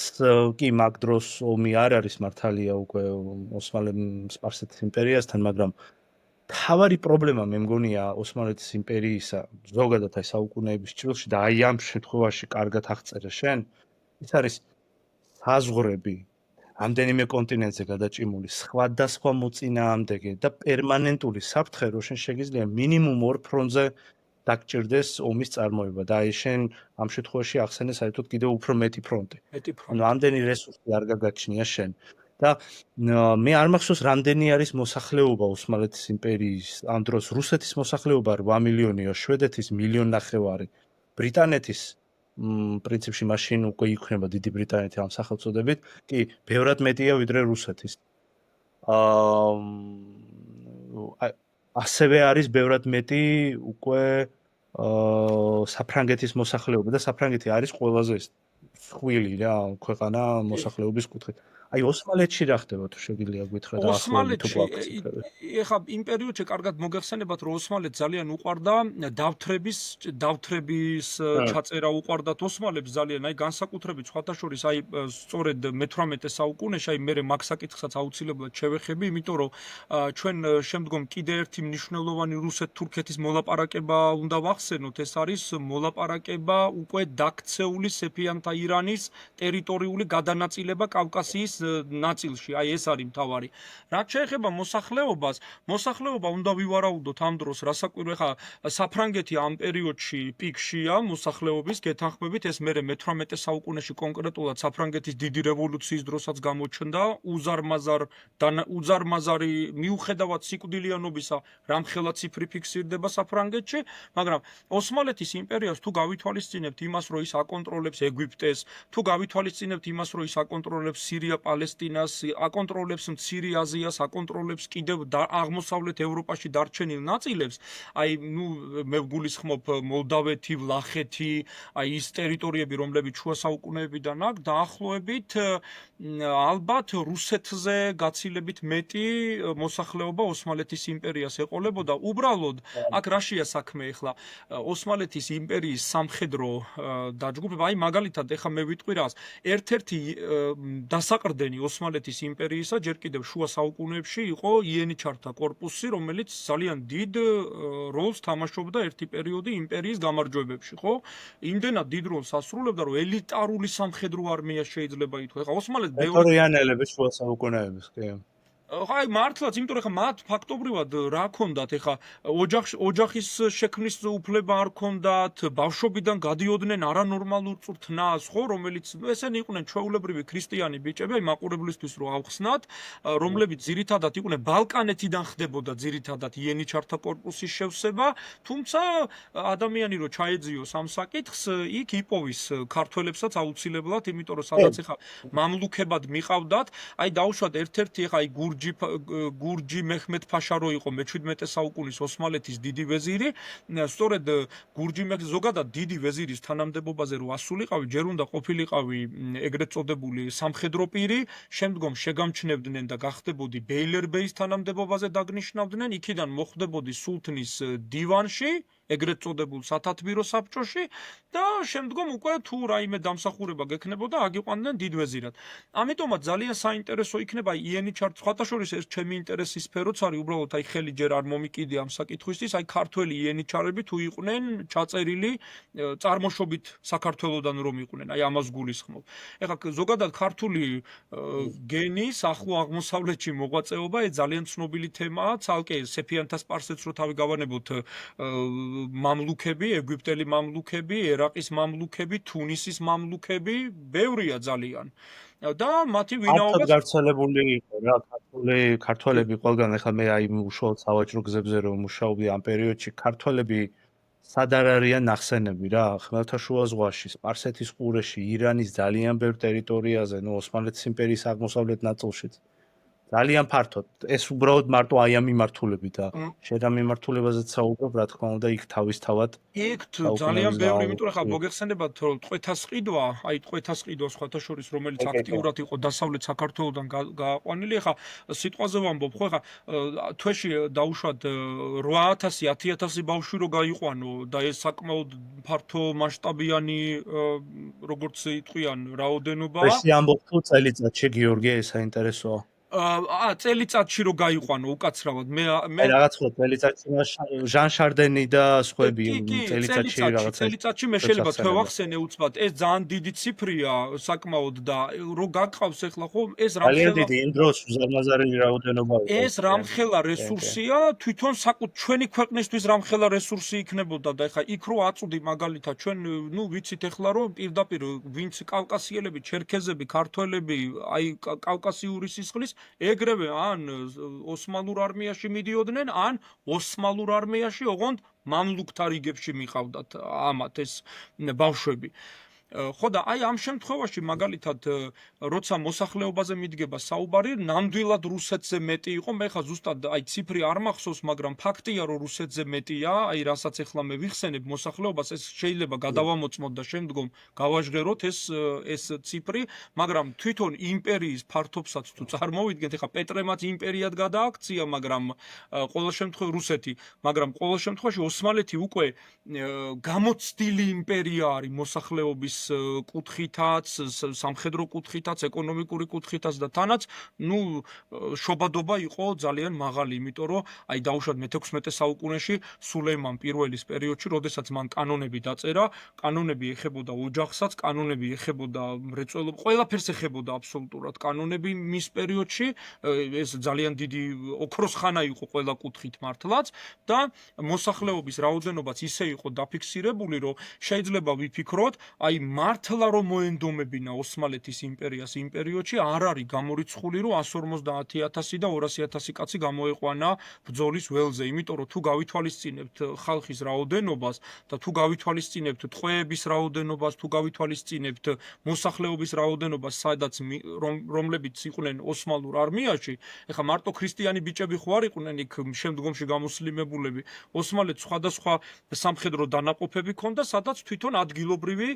კი მაგ დროს ომი არ არის მართალია უკვე ოსმალეთ-სპარსეთის იმპერიასთან, მაგრამ თავარი პრობლემა მე მგონია ოსმალეთის იმპერიისა ზოგადად აი საუკუნეების ჭრილში და აი ამ შემთხვევაში კარგად აღწერე შენ, ის არის საზღვრები რამდენიმე კონტინენტზე გადაჭიმული, სხვადასხვა მოწინააღმდეგე და პერმანენტული საფრთხე, რომ შენ შეგიძლია მინიმუმ ორ ფრონტზე დაგჭირდეს ომის წარმოება და აი შენ ამ შემთხვევაში ახსენე საერთოდ კიდევ უფრო მეტი ფრონტი. ანუ ამდენი რესურსი არ გაგაჩნია შენ. და მე არ მახსოვს რამდენი არის მოსახლეობა ოსმალეთის იმპერიის ამ დროს. რუსეთის მოსახლეობა 8 მილიონია, შვედეთის 1.5 მილიონი, ბრიტანეთის პრინციპში მაშინ უკვე იქნება დიდი ბრიტანეთი ამ სახელწოდებით, კი, ბევრად მეტია ვიდრე რუსეთის. ასევე არის ბევრად მეტი უკვე საფრანგეთის მოსახლეობა და საფრანგეთი არის ყველაზე სხვილი რა ქვეყანა მოსახლეობის კუთხით. აი ოსმალეთში რა ხდება თუ შეგიძლია გითხრათ და ოსმალეთში ეხა იმ პერიოდში კარგად მოგეხსენებათ, რომ ოსმალეთს ძალიან უყვარდა დავთრების ჩაწერა უყვარდათ ოსმალებს ძალიან, აი განსაკუთრებით სხვათა შორის აი სწორედ მე-18 საუკუნეში, აი მე მაგ საკითხსაც აუცილებლად შევეხები, იმიტომ რომ ჩვენ შემდგომ კიდე ერთი მნიშვნელოვანი რუსეთ-თურქეთის მოლაპარაკება უნდა ვახსენოთ, ეს არის მოლაპარაკება უკვე დაქცეული სეფიანთა ირანის ტერიტორიული გადანაწილება კავკასიის ნაწილში, აი ეს არის მთავარი. რაც შეეხება მოსახლეობას, მოსახლეობა უნდა ვივარაუდოთ ამ დროს, რასაკვირველ ხა საფრანგეთი ამ პერიოდში პიკშია მოსახლეობის გეთანხმებით, ეს მერე მე-18 საუკუნეში კონკრეტულად საფრანგეთის დიდი რევოლუციის დროსაც გამოჩნდა, უზარმაზარი მიუხედავად სიკვდილიანობისა, რამხელა ციფრი ფიქსირდება საფრანგეთში, მაგრამ ოსმალეთის იმპერიას თუ გავითვალისწინებთ იმას, რომ ის აკონტროლებს ეგვიპტეს, თუ გავითვალისწინებთ იმას, რომ ის აკონტროლებს სირია-პალესტინას, აკონტროლებს მცირე აზიას, აკონტროლებს კიდევ აღმოსავლეთ ევროპაში დარჩენილ ნაწილებს, აი, მე ვგულისხმობ მოლდავეთი, ვლახეთი, აი ის ტერიტორიები, რომლებიც შუა საუკუნეებიდან აქ დაახლოებით ალბათ რუსეთზე გაცილებით მეტი მოსახლეობა ოსმალეთის იმპერიას ეყოლებოდა. უბრალოდ აქ რაშია საქმე ახლა ოსმალეთის იმპერიის სამხედრო დაჯგუფება, აი მაგალითად ეხა მე ვიტყვი რას, ერთ-ერთი დასაყრდენი ოსმალეთის იმპერიისა ჯერ კიდევ შუა საუკუნეებში იყო იენიჩართა კორპუსი, რომელიც ძალიან დიდ როლს თამაშობდა ერთი პერიოდი იმპერიის გამარჯვებებში, ხო? იმდენად დიდ როლს ასრულებდა, რომ ელიტარული სამხედრო არმია შეიძლება ითქვა. ეხა ოსმალეთს ეთორიანელები შუა საუკუნეების, კი. აი მართლაც, იმიტომ რომ მათ ფაქტობრივად რა ქონდათ, ეხა ოჯახის შექმნის უფლება არ ქონდათ, ბავშვობიდან გადიოდნენ არანორმალურ წვრთნას, ხო, რომელიც ესენი იყვნენ ჩვეულებრივი ქრისტიანი ბიჭები, აი მაყურებლისთვის რო ავხსნათ, რომლებიც ძირითადად იყვნენ ბალკანეთიდან ხდებოდა ძირითადად იენიჩართა კორპუსის შევსება, თუმცა ადამიანი რო ჩაეძიოს ამ საკითხს, იქ იპოვის ქართველებსაც აუცილებლად, იმიტომ რომ სადაც ეხა მამლუქებად მიყავდათ, აი დაუშვათ ერთ-ერთი ეხა აი გურჯი მეჰმედ-ფაშა რო იყო მე-17 საუკუნის ოსმალეთის დიდი ვეზირი, სწორედ გურჯი ზოგადად დიდი ვეზირის თანამდებობაზე რო ასულიყავი, ჯერ უნდა ყოფილიყავი ეგრეთ წოდებული სამხედრო პირი, შემდგომ შეგამჩნევდნენ და გახდებოდი ბეილერბეის თანამდებობაზე დაგნიშნავდნენ, იქიდან მოხვდებოდი სულთნის დივანში, ეგრეთ წოდებულ სათათბირო საბჭოში და შემდგომ უკვე თუ რაიმე დამსახურება გექნებოდა, აგიყვანდნენ დიდ ვეზირად. ამიტომაც ძალიან საინტერესო იქნება იენიჩარტ, სხვათა შორის ეს ჩემი ინტერესის სფეროც არის, უბრალოდ აი ხელი ჯერ არ მომიკიდე ამ საკითხვისთვის, აი ქართველი იენიჩარები თუ იყვნენ ჩაწერილი წარმოშობით საქართველოდან რომ იყვნენ, აი ამას გულისხმობ. ეხლა ზოგადად ქართული გენის ახლო აღმოსავლეთში მოღვაწეობა ეს ძალიან ცნობილი თემაა, ცალკე სეფიანთა სპარსეთს რო თავი გავანებოთ მამლუქები, ეგვიპტელი მამლუქები, ერაყის მამლუქები, თუნისის მამლუქები, ბევრია ძალიან. და მათი ვინაობა გავრცელებული იყო რა, ქართველები ყველგან, ახლა მე აი უშუალოდ სავაჭრო გზებზე რომ მუშაობდი ამ პერიოდში, ქართველები სად არ არიან ნახსენები რა, ხმელთაშუა ზღვაში, სპარსეთის ყურეში, ირანის ძალიან ბევრ ტერიტორიაზე, ოსმალეთის იმპერიის აღმოსავლეთ ნაწილშიც. ძალიან ფართოდ. ეს უბრალოდ მარტო აი ამ მიმართულებით და შენ ამ მიმართულებაზეც საუბრობ, რა თქმა უნდა, იქ თავისთავად იქ ძალიან ბევრი, იმიტომ რომ ხა მოგეხსენებათ, რომ ტყვეთას ყიდვა, აი ტყვეთას ყიდვა სხვათა შორის, რომელიც აქტიურად იყო დასავლეთ საქართველოსთან გააყვანილი, ხა სიტყვაზე ვამბობ, ხო, ხა თვეში დაუშვათ 8000, 10000 ბავშვი რო გაიყვანო და ეს საკმაოდ ფართო მასშტაბიანი როგორც იტყვიან, რაოდენობა. ეს ამბობ თუ წელიწადში, გიორგი, ეს საინტერესოა. წელიწადში რო გაიყვანო უკაცრავად მე რაღაც ხო წელიწადში ჟან შარდენი და სხვები წელიწადში მე შეიძლება თქვა ვახსენე უცბად ეს ძალიან დიდი ციფრია საკმაოდ და რო გაგყავს ახლა ხო ეს რამხელა ძალიან დიდი იმ დროს უზარმაზარი რაოდენობა იყო ეს რამხელა რესურსია თვითონ ჩვენი ქვეყნისთვის რამხელა რესურსი იქნებოდა და ახლა იქ რო აწუდი მაგალითად ჩვენ ვიცით ახლა რომ პირდაპირ ვინც კავკასიელები ჩერქეზები ქართველები აი კავკასიური სისხლის ეგრევე ან ოსმალურ არმიაში მიდიოდნენ, ან ოსმალურ არმიაში, ოღონდ მამლუქთა რიგებში მიყავდათ ამათ ეს ბავშვები. ხო და აი ამ შემთხვევაში მაგალითად როცა მოსახლეობაზე მიდგება საუბარი, ნამდვილად რუსეთზე მეტი იყო, მე ხა ზუსტად აი ციფრი არ მახსოვს, მაგრამ ფაქტია რომ რუსეთზე მეტია, აი რასაც ახლა მე ვიხსენებ მოსახლეობას, ეს შეიძლება გადავამოწმოთ და შემდგომ გავაჟღეროთ ეს ციფრი, მაგრამ თვითონ იმპერიის ფართობსაც თუ წარმოვიდგენთ, ახლა პეტრემაც იმპერიად გადააქცია, მაგრამ ყოველ შემთხვევაში რუსეთი, მაგრამ ყოველ შემთხვევაში ოსმალეთი უკვე გამოცდილი იმპერია არის მოსახლეობის კუთხითაც, სამხედრო კუთხითაც, ეკონომიკური კუთხითაც და თანაც, შობადობა იყო ძალიან მაღალი, იმიტომ რომ აი დაუშვათ მე-16 საუკუნეში სულეიმან პირველის პერიოდში, როდესაც მან კანონები დაწერა, კანონები ეხებოდა ოჯახსაც, კანონები ეხებოდა მრეწველობას, ყველაფერს ეხებოდა აბსოლუტურად კანონები მის პერიოდში, ეს ძალიან დიდი ოქროს ხანა იყო ყველა კუთხით მართლაც და მოსახლეობის რაოდენობაც ისე იყო დაფიქსირებული, რომ შეიძლება ვიფიქროთ, აი მართლა რომ მოენდომებინა ოსმალეთის იმპერიას იმ პერიოდში, არ არის გამორიცხული, რომ 150,000 და 200,000 კაცი გამოეყვანა ბრძოლის ველზე, იმიტომ რომ თუ გავითვალისწინებთ ხალხის რაოდენობას და თუ გავითვალისწინებთ ტყვეების რაოდენობას, თუ გავითვალისწინებთ მოსახლეობის რაოდენობას, სადაც რომლებიც იყვნენ ოსმალურ არმიაში, ეხლა მარტო ქრისტიანი ბიჭები ხო არ იყვნენ იქ შემდგომში გამუსლიმებულები, ოსმალეთს სხვადასხვა სამხედრო დანაყოფები ჰქონდა, სადაც თვითონ ადგილობრივი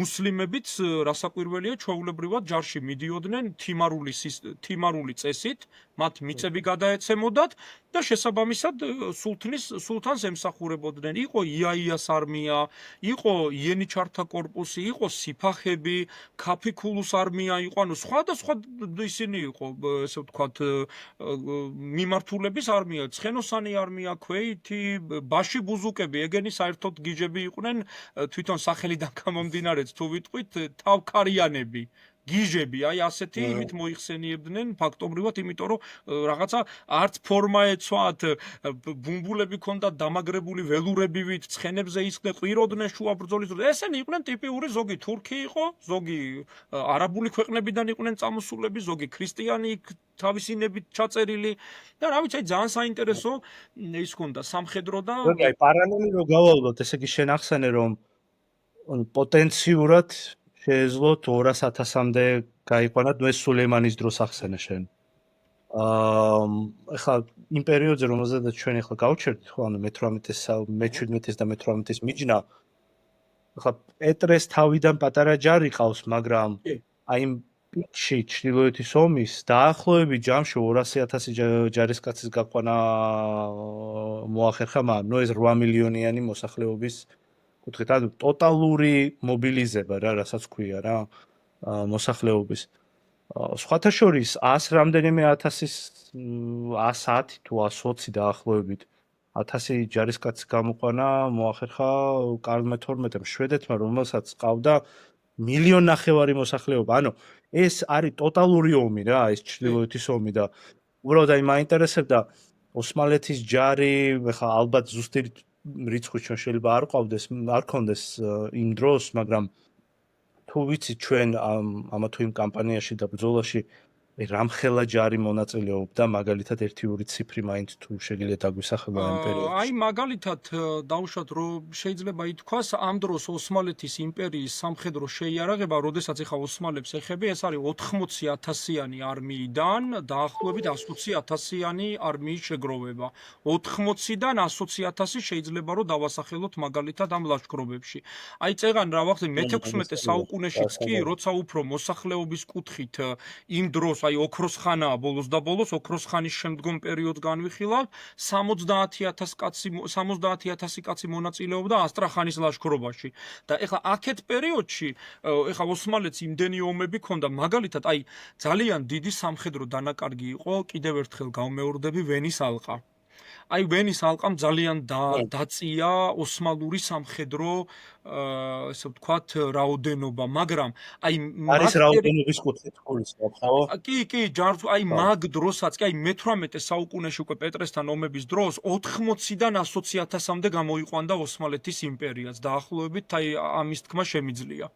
მუსლიმებიც რასაკვირველია, ჩვეულებრივად ჯარში მიდიოდნენ თიმარული წესით, მათ მიწები გადაეცემოდათ და შესაბამისად სულთანს ემსახურებოდნენ. იყო იაიას არმია, იყო იენიჩართა კორპუსი, იყო სიფახები, ქაფიქულუს არმია იყო, ანუ სხვადასხვა ისინი იყო, ესე ვთქვათ, მიმართულების არმია, ცხენოსანი არმია, ქვეითი, ბაში ბუზუკები, ეგენი საერთოდ გიჟები იყვნენ, თვითონ სახელიდან გამომდინარეც თუ ვიტყვით, თავქარიანები. გიჟები, აი ასეთი იმით მოიხსენიებდნენ ფაქტობრივად, იმიტომ რომ რაღაცა არც ფორმა ეცვათ, ბუმბულები ქონდათ დამაგრებული ველურებივით, ცხენებზე ისხდნენ, ყვიროდნენ შუა ბრძოლის დროს. ესენი იყვნენ ტიპიური, ზოგი თურქი იყო, ზოგი არაბული ქვეყნებიდან იყვნენ წამოსულები, ზოგი ქრისტიანი თავისი ნებით ჩაწერილი და რა ვიცი, ძალიან საინტერესო ის ქონდა სამხედრო და აი პარალელი რო გავალოთ, ესე იგი შენ ახსენე რომ პოტენციურად შეეძლო 200,000-მდე გაიყვანათ, ეს სულეიმანის დროს ახსენე შენ. ეხლა იმ პერიოდზე, რომელზედაც ჩვენ ეხლა გავჩერდით, ხო, ანუ მე-17 და მე-18-ის მიჯნა, ეხლა პეტრეს თავიდან პატარა ჯარი ყავს, მაგრამ აი იმ პიკში ჩრდილოეთის ომის დაახლოებით ჯამში 200,000 ჯარისკაცის გაყვანა მოახერხა მან, ეს 8 მილიონიანი მოსახლეობის კუთხით, ანუ ტოტალური მობილიზება რა, რასაც ქვია რა, მოსახლეობის. სხვათა შორის 100 რამდენიმე 110 თუ 120 დაახლოებით 1000 ჯარისკაცის გამოყვანა მოახერხა კარლ მე-12-მ შვედეთმა, რომელსაც ყავდა 1,5 მილიონი მოსახლეობა. ანუ ეს არის ტოტალური ომი რა, ეს ჩრდილოეთის ომი და უბრალოდ აი მაინტერესებდა ოსმალეთის ჯარი, ეხლა ალბათ ზუსტი რიცხვი ჩვენ შეიძლება არ გქონდეს იმ დროს, მაგრამ თუ ვიცი ჩვენ ამა თუ იმ კამპანიაში და ბრძოლაში რამხელა ჯარი მონაწილეობდა, მაგალითად 1-2 ციფრი მაინც თუ შეგიძლია დაგვისახება ამ პერიოდში. აი მაგალითად დაუშვათ რომ შეიძლება ითქვას ამ დროს ოსმალეთის იმპერიის სამხედრო შეიარაღება, როდესაც ეხა ოსმალებს ეხები, ეს არის 80,000-იანი არმიიდან დაახლოებით 120,000-იანი არმიის შეგროვება. 80-დან 120,000 შეიძლება რომ დავასახელოთ მაგალითად ამ ლაშქრობებში. აი წეღან რა ვახდენ მე-16 საუკუნეშიც კი, როცა უფრო მოსახლეობის კუთხით იმ დროს აი ოქროს ხანაა ბოლოს და ბოლოს, ოქროს ხანის შემდგომ პერიოდს განვიხილავთ, 70,000 კაცი მონაწილეობდა ასტრახანის ლაშქრობაში. და ეხლა აქეთ პერიოდში, ეხლა ოსმალეთს იმდენი ომები ჰქონდა, მაგალითად, აი ძალიან დიდი სამხედრო დანაკარგი იყო, კიდევ ერთხელ გავმეორდები, ვენის ალყა. აი ვენის ალყამ ძალიან დაწია ოსმალური სამხედრო ესე ვთქვათ რაოდენობა, მაგრამ აი არის რაოდენობის კუთხით გულისხმობ, კი, ჯარს აი მაგ დროსაც, კი აი მე-18 საუკუნეში უკვე პეტრესთან ომების დროს 80-დან 120,000-მდე გამოიყვანდა ოსმალეთის იმპერიაც, დაახლოებით აი ამის თქმა შემიძლია.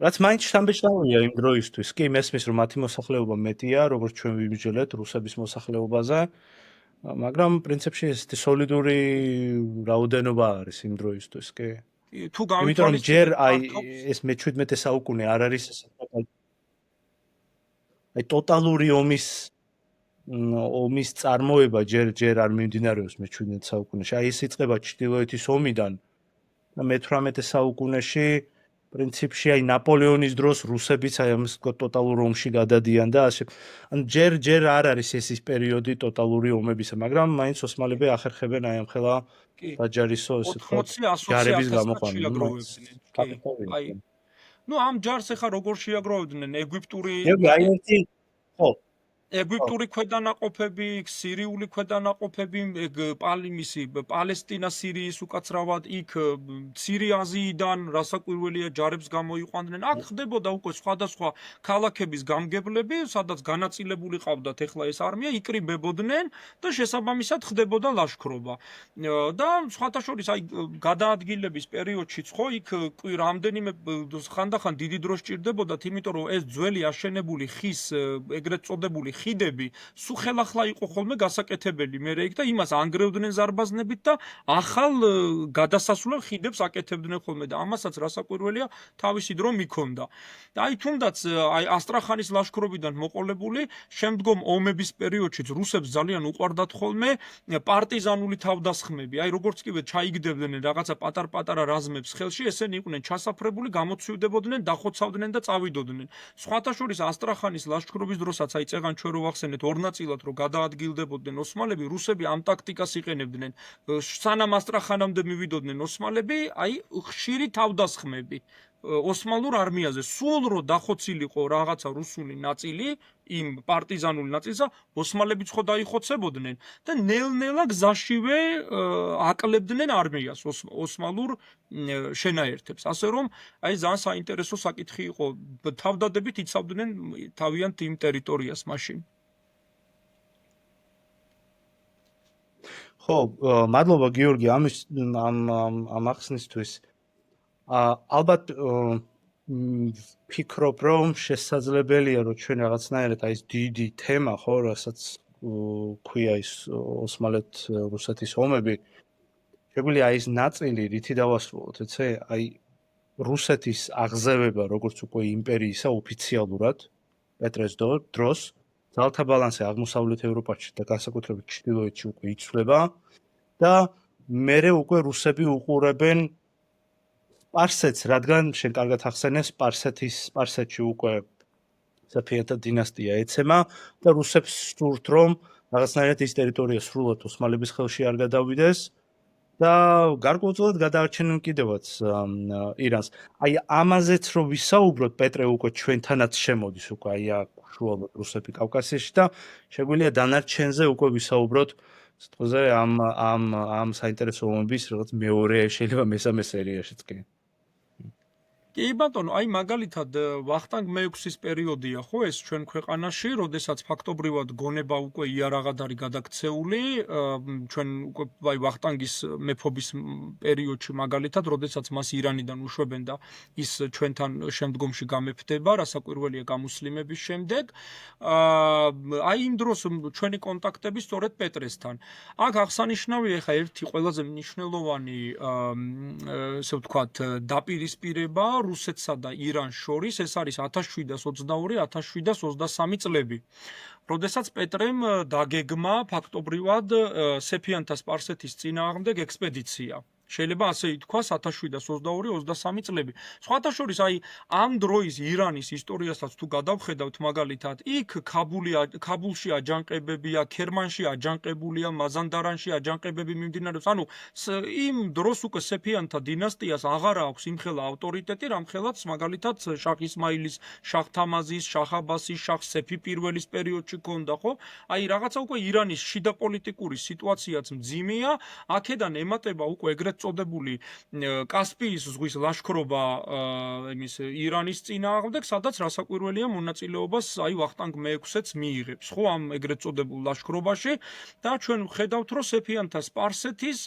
რაც მაინც შთამბეჭდავია იმ დროისთვის. კი, მესმის რომ მათი მოსახლეობა მეტია, როგორც ჩვენ ვიბიჯელეთ რუსების მოსახლეობაზე. მაგრამ პრინციპში ეს სოლიდური რაოდენობა არის იმ დროისთვის, კი. თუ გავითვალისწინებთ, ჯერ აი ეს მე-17 საუკუნე არ არის აი ტოტალური ომის წარმოება ჯერ არ მიმდინარეობს მე-17 საუკუნეში. აი ეს იწყება ჩრდილოეთის ომიდან და მე-18 საუკუნეში პრინციპში აი ნაპოლეონის დროს რუსებიც აი ამის ტოტალურ ომში გადადიან და ასე. ან ჯერ არ არის ეს ის პერიოდი ტოტალური ომებისა, მაგრამ მაინც ოსმალები ახერხებენ აი ამ ხელა კი. დაჯარისო ესე ვთქვათ 80-100 ჯარების ათასად გამოყვანა. შეაგროვებდნენ. კი. აი, ნუ ამ ჯარს ახლა როგორ შეაგროვებდნენ? აი ერთი ხო ეგვიპტური ქვედანაყოფები, სირიული ქვედანაყოფები, მისი პალესტინა, სირიის უკაცრავად, იქ მცირე აზიიდან რასაკვირველია ჯარებს გამოიყვანდნენ. აქ ხდებოდა უკვე სხვადასხვა ქალაქების გამგებლები, სადაც განაწილებული ყავდათ ეხლა ეს არმია, იკრიბებოდნენ და შესაბამისად ხდებოდა ლაშქრობა. და სხვათა შორის აი გადაადგილების პერიოდშიც ხო იქ რამდენიმე ხანდახან დიდი დრო სჭირდებოდათ, იმიტომ რომ ეს ძველი აშენებული ხის ეგრეთ წოდებული ხიდები სულ ხელახლა იყო ხოლმე გასაკეთებელი მერე იქ და იმას ანგრევდნენ ზარბაზნებით და ახალ გადასასვლელ ხიდებს აკეთებდნენ ხოლმე და ამასაც რასაკვირველია თავისი დრო მიქონდა. აი თუნდაც აი ასტრახანის ლაშქრობიდან მოყოლებული შემდგომ ომების პერიოდშიც რუსებს ძალიან უყვარდათ ხოლმე პარტიზანული თავდასხმები. აი როგორც კი ჩაიგდებდნენ რაღაცა პატარ-პატარა რაზმებს ხელში, ესენი იყვნენ ჩასაფრებული, გამოცივდებოდნენ, დახოცავდნენ და წავიდოდნენ. სხვათა შორის ასტრახანის ლაშქრობის დროსაც აი წეგან ჩვენ რო ვახსენეთ ორ ნაწილად რო გადაადგილდებოდნენ ოსმალები, რუსები ამ ტაქტიკას იყენებდნენ. სანამ ასტრახანამდე მივიდოდნენ ოსმალები, აი ხშირი თავდასხმები ოსმალურ არმიაზე. სულ რო დახოცილიყო რაღაცა რუსული ნაწილი, იმ პარტიზანული ნაწილსა, ოსმალებიც ხო დაიხოცებოდნენ და ნელ-ნელა გზაშივე აკლებდნენ არმიას ოსმალურ შენაერთებს. ასე რომ, აი ძალიან საინტერესო საკითხი იყო. თავდადებით იცავდნენ თავიანთ იმ ტერიტორიას მაშინ. ხო, მადლობა გიორგი ამ ახსნისთვის. ალბათ ფიქრობ, რომ შესაძლებელია, რომ ჩვენ რაღაცნაირად აი ეს დიდი თემა ხო, რასაც ქვია ის ოსმალეთ-რუსეთის ომები, შეგვიძლია აი ეს ნაწილი რითი დავასრულოთ, ეცე? აი რუსეთის აღზევება, როგორც უკვე იმპერიისა ოფიციალურად პეტრეს დროს, ძალთა ბალანსი აღმოსავლეთ ევროპაში და განსაკუთრებით ჩრდილოეთში უკვე იცვლება და მერე უკვე რუსები უყურებენ სპარსეთს, რადგან შენ კარგად ახსენე, სპარსეთში უკვე საფიათა დინასტია ეცემა და რუსებს სურთ, რომ რაღაცნაირად ის ტერიტორია სრულად ოსმალების ხელში არ გადავიდეს და გარკვეულწილად გადაარჩენენ კიდევაც ირანს. აი ამაზეც რომ ვისაუბროთ, პეტრე უკვე ჩვენთანაც შემოდის უკვე აი უშუალოდ რუსები კავკასიაში და შეგვიძლია დანარჩენზე უკვე ვისაუბროთ სიტყვაზე ამ საინტერესო ომების რაღაც მეორე, შეიძლება მესამე სერიაშიც კი. კი ბატონო, აი მაგალითად ვახტანგ მეექვსის პერიოდია ხო ეს ჩვენ ქვეყანაში, როდესაც ფაქტობრივად გონება უკვე იარაღად არის გადაქცეული, ჩვენ უკვე აი ვახტანგის მეფობის პერიოდში მაგალითად, როდესაც მას ირანიდან უშვებენ და ის ჩვენთან შემდგომში გამეფდება, რასაკვირველია გამუსლიმების შემდეგ. აი იმ დროს ჩვენი კონტაქტები სწორედ პეტრესთან. აქ აღსანიშნავია ხა ერთი ყველაზე მნიშვნელოვანი ესე ვთქვათ დაპირისპირება რუსეთსა და ირანს შორის, ეს არის 1722-1723 წლები. როდესაც პეტრემ დაგეგმა ფაქტობრივად სეფიანთა სპარსეთის წინააღმდეგ ექსპედიცია. შეიძლება ასე ითქვას 1722-23 წლები. სხვათა შორის აი ამ დროის ირანის ისტორიასაც თუ გადავხედავთ მაგალითად, იქ ქაბულში აჯანყებებია, ქერმანში აჯანყებულია, მაზანდარანში აჯანყებები მიმდინარეობს. ანუ იმ დროს უკვე სეფიანთა დინასტიას აღარ აქვს იმხელა ავტორიტეტი, რამხელაც მაგალითად შაჰ ისმაილის, შაჰ თამაზის, შაჰ აბასის, შაჰ სეფი პირველის პერიოდში ქონდა, ხო? აი რაღაცა უკვე ირანის შიდა პოლიტიკური სიტუაციაც მძიმეა, აქედან ემატება უკვე ეგრეთ წოდებული კასპიის ზღვის ლაშქრობა იმის ირანის წინააღმდეგ, სადაც რასაკვირველია მონაწილეობას აი ვახტანგ მეექვსეც მიიღებს, ხო, ამ ეგრეთ წოდებულ ლაშქრობაში და ჩვენ ვხედავთ, რომ სეფიანთა სპარსეთის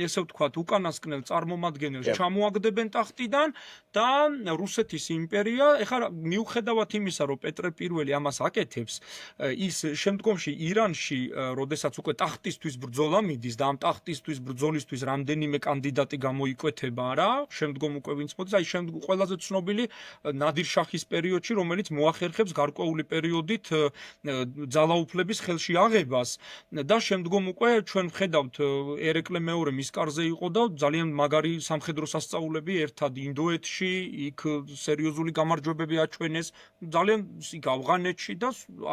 ესე ვთქვათ უკანასკნელ წარმომადგენელს ჩამოაგდებენ ტახტიდან და რუსეთის იმპერია, ეხლა მიუხედავად იმისა, რომ პეტრე პირველი ამას აკეთებს, ის შემდგომში ირანში, როდესაც უკვე ტახტისთვის ბრძოლა მიდის და ამ ტახტისთვის ბრძოლისთვის რამდენი რამდენიმე კანდიდატი გამოიკვეთება რა, შემდგომ უკვე ვინც მოდის, აი შემდგომ ყველაზე ცნობილი ნადირ შაჰის პერიოდში, რომელიც მოახერხებს გარკვეული პერიოდით ძალაუფლების ხელში აღებას და შემდგომ უკვე ჩვენ ვხედავთ ერეკლე მეორე მის კარზე იყო და ძალიან მაგარი სამხედრო სასწაულები ერთად ინდოეთში, იქ სერიოზული გამარჯვებები აჩვენეს, ძალიან იქ ავღანეთში და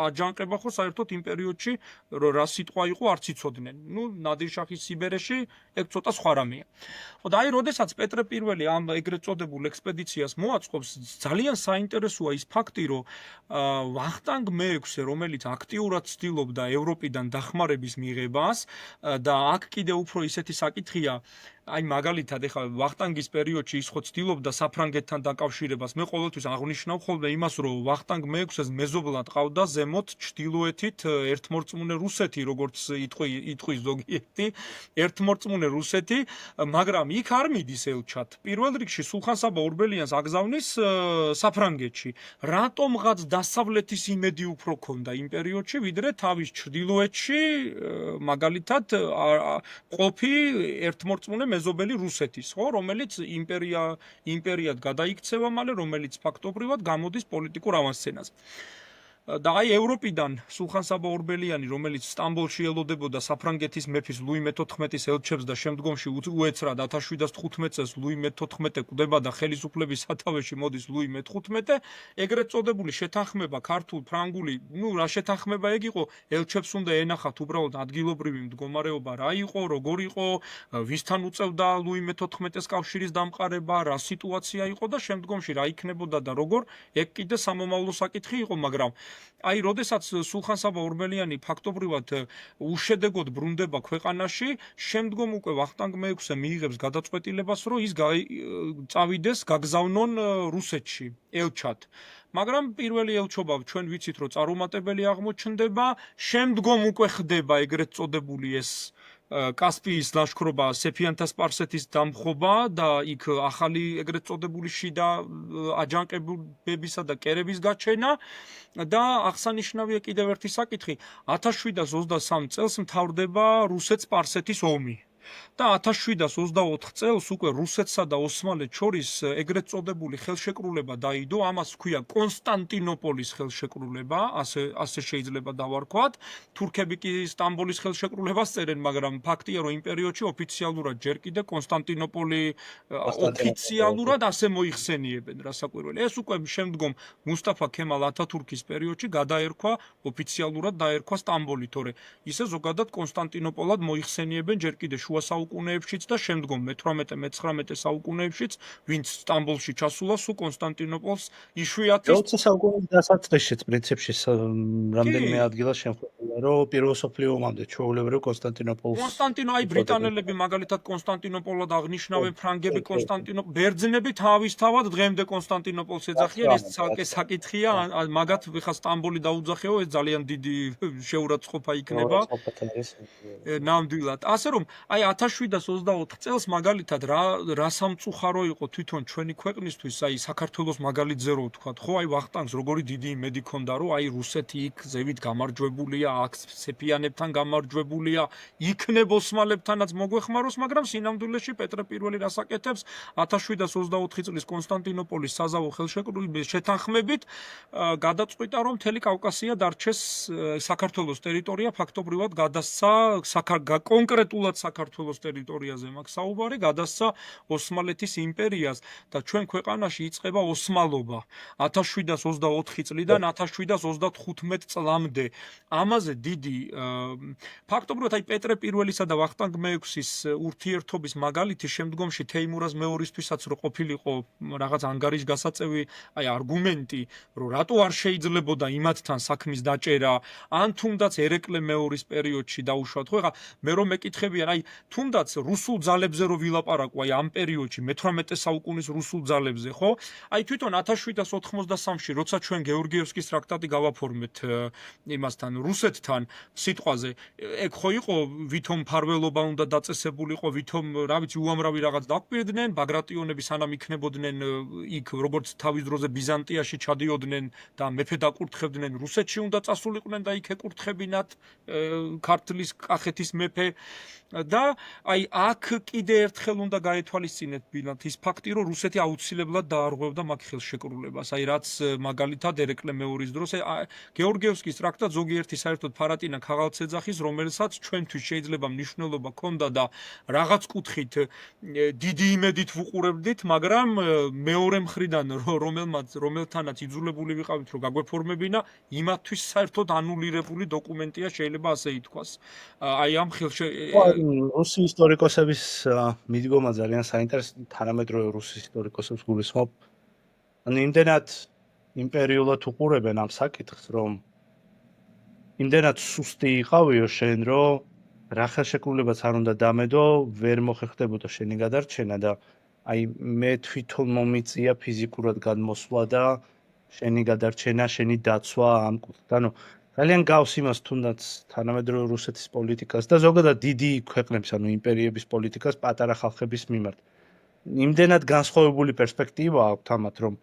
აჯანყება ხო საერთოდ იმ პერიოდში რა სიტყვა იყო არც იცოდნენ. ნუ ნადირ შაჰის სიბერეში ეგ ცოტა სხვა რამეა. ხო და აი როდესაც პეტრე პირველი ამ ეგრეთ წოდებულ ექსპედიციას მოაწყობს, ძალიან საინტერესოა ის ფაქტი, რომ ვახტანგ მე-6-ე, რომელიც აქტიურად ცდილობდა ევროპიდან დახმარების მიღებას და აქ კიდე უფრო ისეთი საკითხია, აი მაგალითად ეხლა ვახტანგის პერიოდში ის ხო ცდილობდა საფრანგეთთან დაკავშირებას. მე ყოველთვის აღნიშნავ ხოლმე იმას, რომ ვახტანგ მე-6-ეს მეზობლად ყავდა ზემოთ ჩრდილოეთით ერთმორწმუნე რუსეთი, როგორც იტყვის ზოგიერთი, ერთმორწმუნე რუსეთი, მაგრამ იქ არ მიდის ელჩად. პირველ რიგში სულხან-საბა ორბელიანს აგზავნის საფრანგეთში. რატომღაც დასავლეთის იმედი უფრო ქონდა იმ პერიოდში, ვიდრე თავის ჩრდილოეთში მაგალითად ყოფი ერთმორწმუნე მეზობელი რუსეთის, ხო, რომელიც იმპერიად გადაიქცევა მალე, რომელიც ფაქტობრივად გამოდის პოლიტიკურ ავანსცენაზე. და აი ევროპიდან სულხან-საბა ორბელიანი, რომელიც სტამბოლში ელოდებოდა საფრანგეთის მეფის ლუი მე-14-ის ელჩებს და შემდგომში უეცრად 1715 წელს ლუი მე-14 კვდება და ხელისუფლების სათავეში მოდის ლუი მე-15, ეგრეთ წოდებული შეთანხმება ქართულ-ფრანგული, ნუ რა შეთანხმება ეგ იყო, ელჩებს უნდა ენახათ უბრალოდ ადგილობრივი მდგომარეობა რა იყო, როგორ იყო, ვისთან უწევდა ლუი მე-14-ის კავშირის დამყარება, რა სიტუაცია იყო და შემდგომში რა იქნებოდა და როგორ, ეგ კიდე სამომავლო საკითხი იყო, მაგრამ აი, როდესაც სულხან-საბა ორბელიანი ფაქტობრივად უშედეგოდ ბრუნდება ქვეყანაში, შემდგომ უკვე ვახტანგ მე-6-ე მიიღებს გადაწყვეტილებას, რომ ის წავიდეს, გაგზავნონ რუსეთში, ელჩად. მაგრამ პირველი ელჩობა ჩვენ ვიცით, რომ წარუმატებელი აღმოჩნდება, შემდგომ უკვე ხდება ეგრეთ წოდებული ეს კასპიის ლაშქრობა, სეფიანთა სპარსეთის დამხობა და იქ ახალი ეგრეთ წოდებული შიდა აჯანყებებისა და კერების გაჩენა და აღსანიშნავია კიდევ ერთი საკითხი, 1723 წელს მთავრდება რუსეთ-სპარსეთის ომი. და 1724 წელს უკვე რუსეთსა და ოსმალეთს შორის ეგრეთ წოდებული ხელშეკრულება დაიდო, ამას ჰქვია კონსტანტინოპოლის ხელშეკრულება, ასე შეიძლება დავარქვათ. თურქები კი სტამბოლის ხელშეკრულებას წერენ, მაგრამ ფაქტია, რომ იმ პერიოდში ოფიციალურად ჯერ კიდე კონსტანტინოპოლი ოფიციალურად ასე მოიხსენიებენ, რასაკვირველი. ეს უკვე შემდგომ მუსტაფა ქემალ ათათურქის პერიოდში გადაერქვა ოფიციალურად დაერქვა სტამბოლი, თორე ისე ზოგადად კონსტანტინოპოლად მოიხსენიებენ ჯერ კიდე შუა საუკუნეებშიც და შემდგომ მე-18-მე-19 საუკუნეებშიც, ვინც სტამბოლში ჩასულა, სულ კონსტანტინოპოლს იშვიათი 20 საუკუნის დასაწყისშიც პრინციპში რამდენიმე ადგილას შემხვეულა, რომ პირველ მსოფლიო ომამდე ჩვეულებრივ კონსტანტინოპოლს აი ბრიტანელები მაგალითად კონსტანტინოპოლად აღნიშნავენ, ფრანგები ბერძნები თავისთავად დღემდე კონსტანტინოპოლს ეძახიან, ეს ცალკე საკითხია, მაგათ ხა სტამბოლი დაუძახეო, ეს ძალიან დიდი შეურაცხყოფა იქნება. ნამდვილად. ასე რომ აი 1724 წელს მაგალითად რა სამწუხარო იყო თვითონ ჩვენი ქვეყნისთვის, აი საქართველოს მაგალითზე რო ვთქვათ, ხო, აი ვახტანგს როგორი დიდი იმედი ქონდა, რომ აი რუსეთი იქ ზევით გამარჯვებულია, აქ სეფიანებთან გამარჯვებულია, იქნებ ოსმალებთანაც მოგვეხმაროს, მაგრამ სინამდვილეში პეტრე პირველი რას აკეთებს 1724 წლის კონსტანტინოპოლის საზავო ხელშეკრულების შეთანხმებით გადაწყვიტა, რომ მთელი კავკასია დარჩეს საქართველოს ტერიტორია, ფაქტობრივად გადასცა კონკრეტულად საქართველოს ტერიტორიაზე მაქვს საუბარი, გადასცა ოსმალეთის იმპერიას და ჩვენ ქვეყანაში იწყება ოსმალობა 1724 წლიდან 1735 წლამდე. ამაზე დიდი ფაქტობრივად აი პეტრე პირველისა და ვახტანგ მე-6-ის ურთიერთობის მაგალითი შემდგომში თეიმურაზ მეორისთვისაც რო ყოფილიყო რაღაც ანგარიშგასაწევი აი არგუმენტი, რომ რატო არ შეიძლებოდა იმათთან საქმის დაჭერა, ან თუნდაც ერეკლე მეორის პერიოდში დაუშვათ. ხო, ეხლა მე რომ მეკითხებიან, აი თუნდაც რუსულ ძალებზე რო ვილაპარაკო, აი ამ პერიოდში მე-18 საუკუნის რუსულ ძალებზე, ხო? აი თვითონ 1783-ში, როცა ჩვენ გეორგიევსკის ტრაქტატი გავაფორმეთ იმასთან, რუსეთთან სიტყვაზე, ეგ ხო იყო ვითომ ფარველობა უნდა დაწესებულიყო, ვითომ რა ვიცი უამრავი რაღაც დაგვირდნენ, ბაგრატიონები სანამ იქნებოდნენ იქ როგორც თავის დროზე ბიზანტიაში ჩადიოდნენ და მეფე დაკურთხებდნენ, რუსეთში უნდა წასულიყვნენ და იქ ეკურთხებინათ ქართლის კახეთის მეფე და აი აქ კიდე ერთხელ უნდა გაეთვალისწინეთ ბილად ის ფაქტი, რომ რუსეთი აუცილებლად დაარღვევდა მაგ ხელშეკრულებას. აი რაც მაგალითად ერეკლე მეორის დროს გეორგიევსკის ტრაქტატ ზოგიერთი საერთოდ ფარატინა ქაღალდს ეძახის, რომელსაც ჩვენთვის შეიძლება მნიშვნელობა ჰქონდა და რაღაც კუთხით დიდი იმედით ვუყურებდით, მაგრამ მეორე მხრიდან რომელთანაც იძულებული ვიყავით რომ გაგვეფორმებინა, იმათთვის საერთოდ ანულირებული დოკუმენტია, შეიძლება ასე ითქვას. აი ამ რუსი ისტორიკოსების მიდგომა ძალიან საინტერესო, თანამედროვე რუსი ისტორიკოსებს გულისხმობ. ანუ იმდენად იმპერიულად უყურებენ ამ საკითხს, რომ იმდენად სუსტი იყავიო შენ, რომ რა ხელშეკრულებაც არ უნდა დამედო, ვერ მოხერხდებოდა შენი გადარჩენა და აი მე თვითონ მომიწია ფიზიკურად გადმოსვლა და შენი გადარჩენა, შენი დაცვა ამ კუთხით. ანუ ძალიან გავს იმას თუნდაც თანამედროვე რუსეთის პოლიტიკას და ზოგადად დიდი ქვეყნების, ანუ იმპერიების პოლიტიკას პატარა ხალხების მიმართ. იმდენად განსხვავებული პერსპექტივა აქვთ ამათ, რომ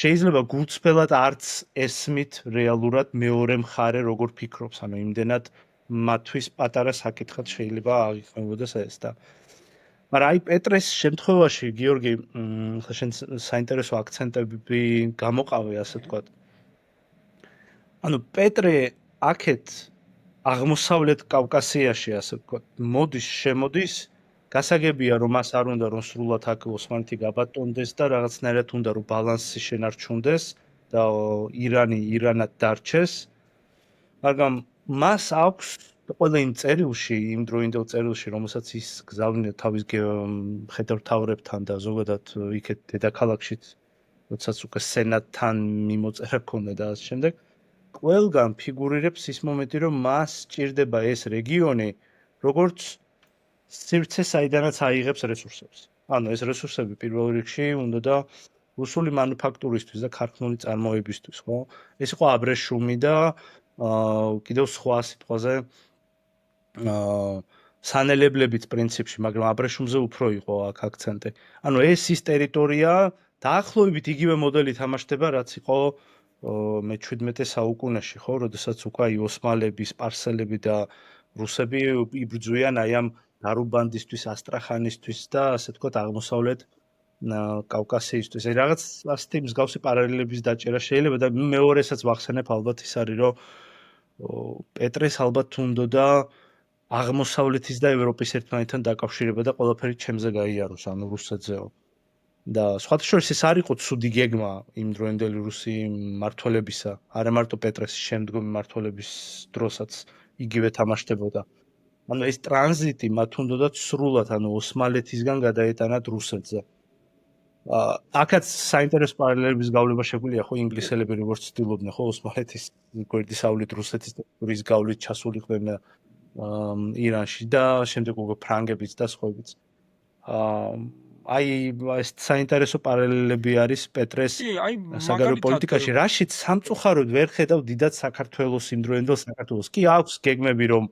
შეიძლება გულწრფელად არც ესმით რეალურად მეორე მხარე როგორ ფიქრობს, ანუ იმდენად მათთვის პატარა საკითხად შეიძლება აღიქვამებოდეს ეს და მაგრამ აი პეტრეს შემთხვევაში გიორგი, ხა შენ საინტერესო აქცენტები გამოყავე, ასე ვთქვათ. ანუ პეტრე აქეთ აღმოსავლეთ კავკასიაში, ასე ვთქვათ, შემოდის, გასაგებია რომ მას არ უნდა რომ სრულად აქ ოსმალეთი გაბატონდეს და რაღაცნაირად უნდა რომ ბალანსი შენარჩუნდეს და ირანად დარჩეს. მაგრამ მას აქვს ყველა იმ წერილში, იმ დროინდელ წერილში, რომელსაც ის გზავნიდა თავის მხედართმთავრებთან და ზოგადად იქეთ დედაქალაქშიც, როდესაც უკვე სენატთან მიმოწერა ჰქონდა და ასე შემდეგ. ყველგან ფიგურირებს ის მომენტი, რომ მას სჭირდება ეს რეგიონი, როგორც სივრცე, საიდანაც აიღებს რესურსებს. ანუ ეს რესურსები პირველ რიგში უნდა და რუსული მანუფაქტურისთვის და ქარხნული წარმოებისთვის, ხო? ეს იყო აბრეშუმი და კიდევ სხვა სიტყვაზე სანელებლებით პრინციპში, მაგრამ აბრეშუმზე უფრო იყო აქ აქცენტი. ანუ ეს ის ტერიტორია დაახლოებით იგივე მოდელი თამაშდება, რაც იყო მე-17 საუკუნეში, ხო, როდესაც უკვე ოსმალები, სპარსელები და რუსები იბრძვიან აი ამ დარუბანდისთვის, ასტრახანისთვის და ასე ვთქვათ, აღმოსავლეთ კავკასიისთვის. აი რაღაც ასეთი მსგავსი პარალელების დაჭერა შეიძლება და მეორესაც ვახსენებ, ალბათ ის არის, რომ პეტრეს ალბათ უნდოდა აღმოსავლეთის და ევროპის ერთმანეთთან დაკავშირება და ყველაფერი ჩემზე გაიაროს, ანუ რუსეთზეო. და სხვათა შორის ეს არ იყო ცუდი გეგმა იმ დროინდელი რუსი მმართველებისა, არა მარტო პეტრეს შემდგომი მმართველების დროსაც იგივე თამაშდებოდა. ანუ ეს ტრანზიტი მათ უნდათ სრულად, ანუ ოსმალეთისგან გადაეტანათ რუსეთზე. აქაც საინტერესო პარალელების გავლება შეგვიძლია, ხო, ინგლისელები როგორც ცდილობდნენ, ხო, ოსმალეთის გვერდისავლით რუსეთის ტერიტორიის გავლით ჩასულიყვნენ ირანში და შემდეგ უკვე ფრანგებიც და სხვაებიც. აი ეს საინტერესო პარალელები არის პეტრეს საგარეო პოლიტიკაში, რაშიც სამწუხაროდ ვერ ხედავ დიდად საქართველოს იმდროინდელ საქართველოს. კი აქვს გეგმები, რომ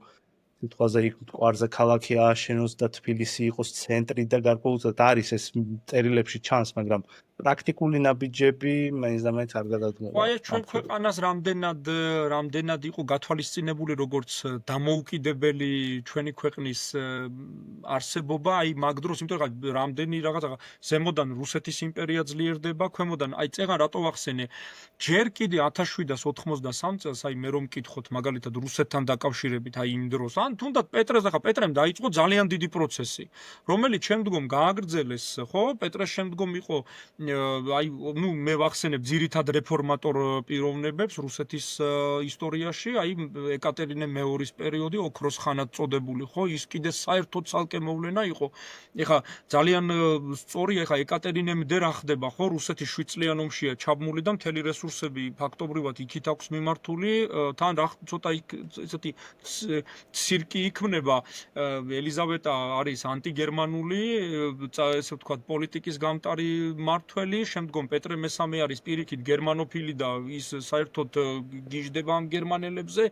სიტყვაზე იქ მტკვარზე ქალაქი ააშენოს და თბილისი იყოს ცენტრი და გარკვეულწილად არის ეს წერილებში ჩანს, მაგრამ პრაქტიკული ნაბიჯები მაინც და მაინც არ გადადგმება. აი ჩვენ ქვეყანას რამდენად იყო გათვალისწინებული როგორც დამოუკიდებელი ჩვენი ქვეყნის არსებობა, აი მაგ დროს, იმიტომ რომ რამდენი რაღაცა ზემოდან რუსეთის იმპერია ძლიერდება, ქვემოდან აი წეგან რატო ვახსენე, ჯერ კიდე 1793 წელს, აი მე რომ მკითხოთ მაგალითად რუსეთთან დაკავშირებით, აი იმ დროს, ან თუნდაც პეტრემ დაიწყო ძალიან დიდი პროცესი, რომელიც შემდგომ გააგრძელეს, ხო? პეტრეს შემდგომ იყო აი ნუ მე ვახსენებ ძირითად რეფორმატორ პიროვნებებს რუსეთის ისტორიაში, აი ეკატერინე მეორის პერიოდი, ოქროს ხანად წოდებული, ხო? ის კიდე საერთოდ ცალკე მოვლენა იყო. ეხა ძალიან სწორია, ეხა ეკატერინემ დე რა ხდება, ხო? რუსეთის 7 წლიან ომშია ჩაბმული და მთელი რესურსები ფაქტობრივად იქით აქვს მიმართული, თან რა ცოტა ესეთი ცირკი იქმნება, ელიზავეტა არის ანტიგერმანული, ესე ვთქვათ, პოლიტიკის გამტარი მმართველი მმართველი, შემდგომ პეტრე მესამე არის პირიქით გერმანოფილი და ის საერთოდ გიждდება ამ გერმანელებზე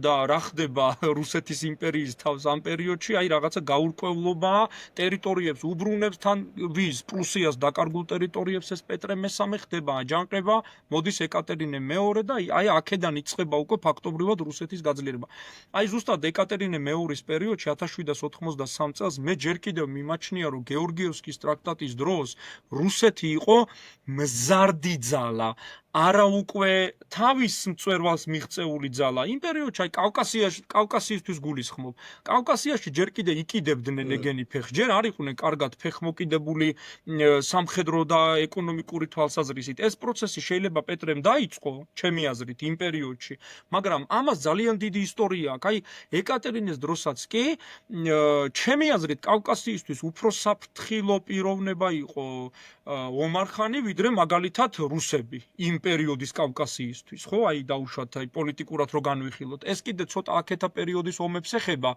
და რა ხდება რუსეთის იმპერიის თავს ამ პერიოდში, აი რაღაცა გაურკვევლობა ტერიტორიებს უბრუნებს თან ვის პრუსიას დაკარგულ ტერიტორიებს ეს პეტრე მესამე ხდება აჯანყება, მოდის ეკატერინე მეორე და აი აქედან იწყება უკვე ფაქტობრივად რუსეთის გაძლიერება. აი ზუსტად ეკატერინე მეორის პერიოდში 1783 წელს მე ჯერ კიდევ მიმაჩნია რომ გეორგიევსკის ტრაქტატის დროს რუსეთი იყო მზარდი ძალა არა უკვე თავის მწვერვალს მიღწეული ძალა. იმ პერიოდში აი კავკასიისთვის გულისხმობ. კავკასიაში ჯერ კიდე იკიდებდნენ ეგენი ფეხს. ჯერ არ იყვნენ კარგად ფეხმოკიდებული სამხედრო და ეკონომიკური თვალსაზრისით. ეს პროცესი შეიძლება პეტრემ დაიწყო, ჩემი აზრით, იმ პერიოდში, მაგრამ ამას ძალიან დიდი ისტორია აქვს. აი ეკატერინეს დროსაც კი ჩემი აზრით კავკასიისთვის უფრო საფრთხილო პიროვნება იყო ომარხანი, ვიდრე მაგალითად რუსები იმ პერიოდის კავკასიისთვის, ხო? აი დაუშვათ, აი პოლიტიკურად რო განვიხილოთ. ეს კიდე ცოტა აქეთა პერიოდის ომებს ეხება.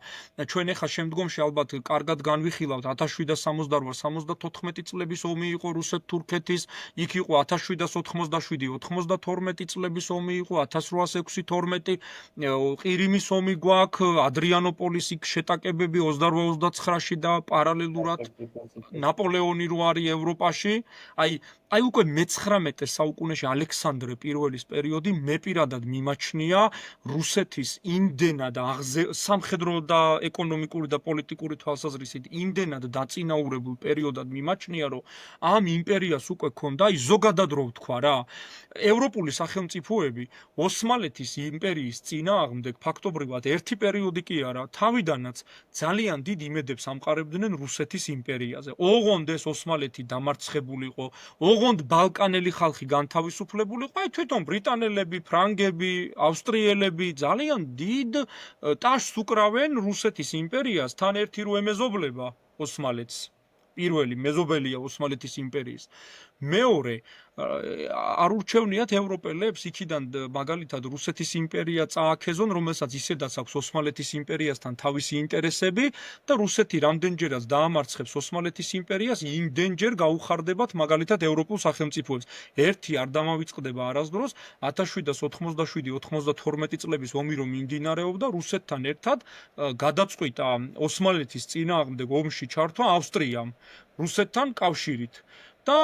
ჩვენ ახლა შემდგომში ალბათ კარგად განვიხილავთ 1768-74 წლების ომი იყო რუსეთ-თურქეთის, იქ იყო 1787-92 წლების ომი იყო 1806-12 ყირიმის ომი გვაქვს, ადრიანოპოლის იქ შეტაკებები 28-29-ში და პარალელურად ნაპოლეონი რო არის ევროპაში. აი უკვე მე-19 საუკუნეში ალექსანდრე პირველის პერიოდი მე პირადად მიმაჩნია რუსეთის იმდენად სამხედრო და ეკონომიკური და პოლიტიკური თვალსაზრისით იმდენად დაწინაურებულ პერიოდად მიმაჩნია რომ ამ იმპერიას უკვე ქონდა აი ზოგადად რო ვთქვა რა ევროპული სახელმწიფოები ოსმალეთის იმპერიის წინააღმდეგ ფაქტობრივად ერთი პერიოდი კი არა თავიდანაც ძალიან დიდ იმედებს ამყარებდნენ რუსეთის იმპერიაზე. ოღონდ ეს ოსმალეთი დამარცხებულიყო, ოღონდ ბალკანელი ხალხი განთავისუფლებულიყო, აი თვითონ ბრიტანელები, ფრანგები, ავსტრიელები ძალიან დიდ ტაშს უკრავენ რუსეთის იმპერიას, თან ერთი რო ემეზობლება ოსმალეთს. პირველი მეზობელია ოსმალეთის იმპერიის. მეორე არ ურჩევნიათ ევროპელებს იქიდან მაგალითად რუსეთის იმპერია წააქეზონ, რომელსაც ისედაც აქვს ოსმალეთის იმპერიასთან თავისი ინტერესები და რუსეთი რამდენჯერაც დაამარცხებს ოსმალეთის იმპერიას, იმდენჯერ გაუხარდებათ მაგალითად ევროპულ სახელმწიფოებს. ერთი არ დამავიწყდება არასდროს 1787-92 წლების ომი რომ მიმდინარეობდა რუსეთთან ერთად გადაწყვიტა ოსმალეთის წინააღმდეგ ომში ჩართვა ავსტრიამ რუსეთთან კავშირით. და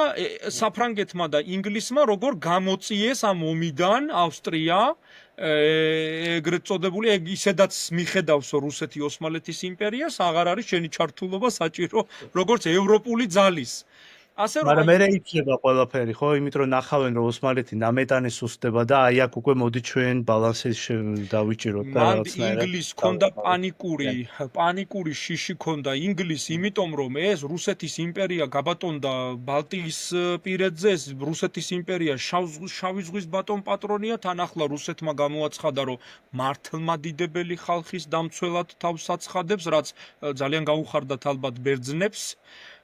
საფრანგეთმა და ინგლისმა როგორ გამოწიეს ამ ომიდან ავსტრია ეგრეთ წოდებული ისედაც მიხედავს რუსეთი ოსმალეთის იმპერიას აღარ არის შენი ჩართულობა საჭირო როგორც ევროპული ძალის. ასე რომ მაგრამ მე იწება ყველაფერი, ხო? იმით რომ ნახავენ რომ ოსმალეთი ნამეტანის უსტდება და აი აქ უკვე მოდი ჩვენ ბალანსი დავიჭიროთ და რაღაცნაირად. ინგლისს ქონდა პანიკური შიში ქონდა ინგლისს, იმიტომ რომ ეს რუსეთის იმპერია გაბატონდა ბალტიის პირეთზე, ეს რუსეთის იმპერია შავი ზღვის ბატონ პატრონია, თან ახლა რუსეთმა გამოაცხადა რომ მართლმადიდებელი ხალხის დამცველად თავს აცხადებს, რაც ძალიან გაუხარდათ ალბათ ბერძნებს.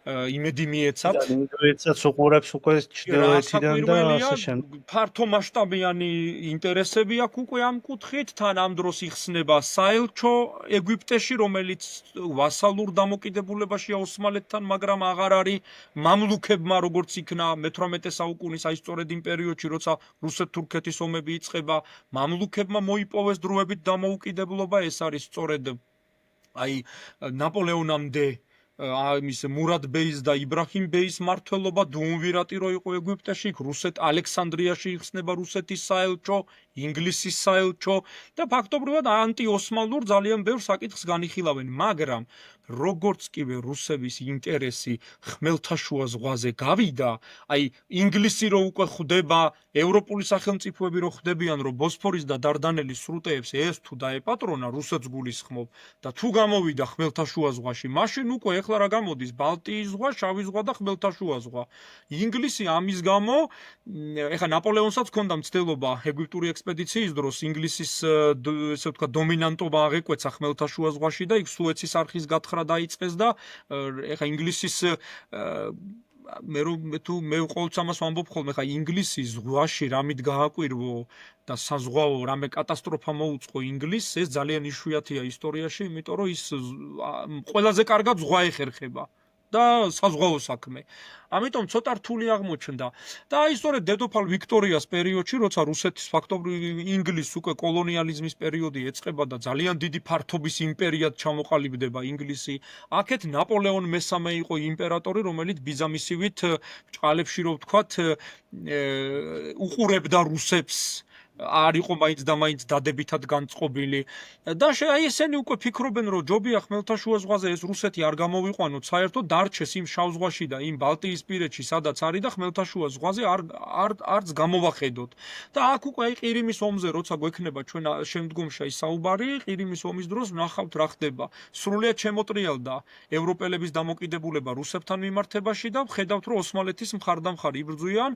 იმედი მიეცათ. ინგლისსაც უყურებს უკვე ჩრდილოეთიდან და ასე შემდეგ. ფართო მასშტაბიანი ინტერესები აქვს უკვე ამ კუთხით, თან ამ დროს იხსნება საელჩო ეგვიპტეში, რომელიც ვასალურ დამოკიდებულებაშია ოსმალეთთან, მაგრამ აღარ არის მამლუქებმა როგორც იქნა მე-18 საუკუნის აი სწორედ იმ პერიოდში, როცა რუსეთ-თურქეთის ომები იწყება, მამლუქებმა მოიპოვეს დროებით დამოუკიდებლობა, ეს არის სწორედ აი ნაპოლეონამდე ამის მურად ბეის და იბრაჰიმ ბეის მმართველობა დუმვირატი რო იყო ეგვიპტეში, რუსეთ ალექსანდრიაში იხსნება რუსეთის საელჩო, ინგლისის საელჩო და ფაქტობრივად ანტიოსმალურ ძალიან ბევრ საკითხს განიხილავენ, მაგრამ როგორც კიდე რუსების ინტერესი ხმელთაშუა ზღვაზე გავიდა, აი ინგლისი რო უკვე ხვდება, ევროპული სახელმწიფოები რო ხვდებიან, რომ ბოსფორის და დარდანელის სრუტეებს ეს თუ დაეპატრონა რუსეთს გულისხმობ და თუ გამოვიდა ხმელთაშუა ზღვაში, მაშინ უკვე ეხლა რა გამოდის ბალტიის ზღვა, შავი ზღვა და ხმელთაშუა ზღვა. ინგლისი ამის გამო ეხლა ნაპოლეონსაც ჰქონდა მცდელობა ეგვიპტური ექსპედიციის დროს ინგლისის ესე ვთქვათ დომინანტობა აღეკვეცა ხმელთაშუა ზღვაში და იქ სუეცის არხის გათხრა დაიწყეს და ეხლა ინგლისის მე ყოველთვის ამას ვამბობ ხოლმე, ხა ინგლისის ზღვაში რამით გააკვირვო და საზღვაო რამე კატასტროფა მოუწყო ინგლისს, ეს ძალიან იშვიათია ისტორიაში, იმიტომ რომ ის ყველაზე კარგად ზღვა ეხერხება. და საზღვაო საქმე. ამიტომ ცოტა რთული აღმოჩნდა. და აი სწორედ დედოფალ ვიქტორიას პერიოდში, როცა რუსეთის ფაქტობრივად ინგლისს უკვე კოლონიალიზმის პერიოდი ეწყება და ძალიან დიდი ფართობის იმპერიად ჩამოყალიბდება ინგლისი, აქეთ ნაპოლეონ მესამე იყო იმპერატორი, რომელიც ბიზამისივით ჭყალებში რო ვთქვათ, უყურებდა რუსებს, არ იყო მაინც და მაინც დადებითად განწყობილი და აი ესენი უკვე ფიქრობენ რომ ჯობია ხმელთაშუა ზღვაზე ეს რუსეთი არ გამოვიყვანოთ საერთოდ დარჩეს იმ შავ ზღვაში და იმ ბალტიისპირეთში სადაც არის და ხმელთაშუა ზღვაზე არც გამოვახედოთ და აქ უკვე აი ყირიმის ომზე როცა გვექნება ჩვენ შემდგომში აი საუბარი ყირიმის ომის დროს ვნახავთ რა ხდება სრულიად შემოტრიალდა ევროპელების დამოკიდებულება რუსებთან მიმართებაში და ვხედავთ რომ ოსმალეთის მხარდამხარ იბრძვიან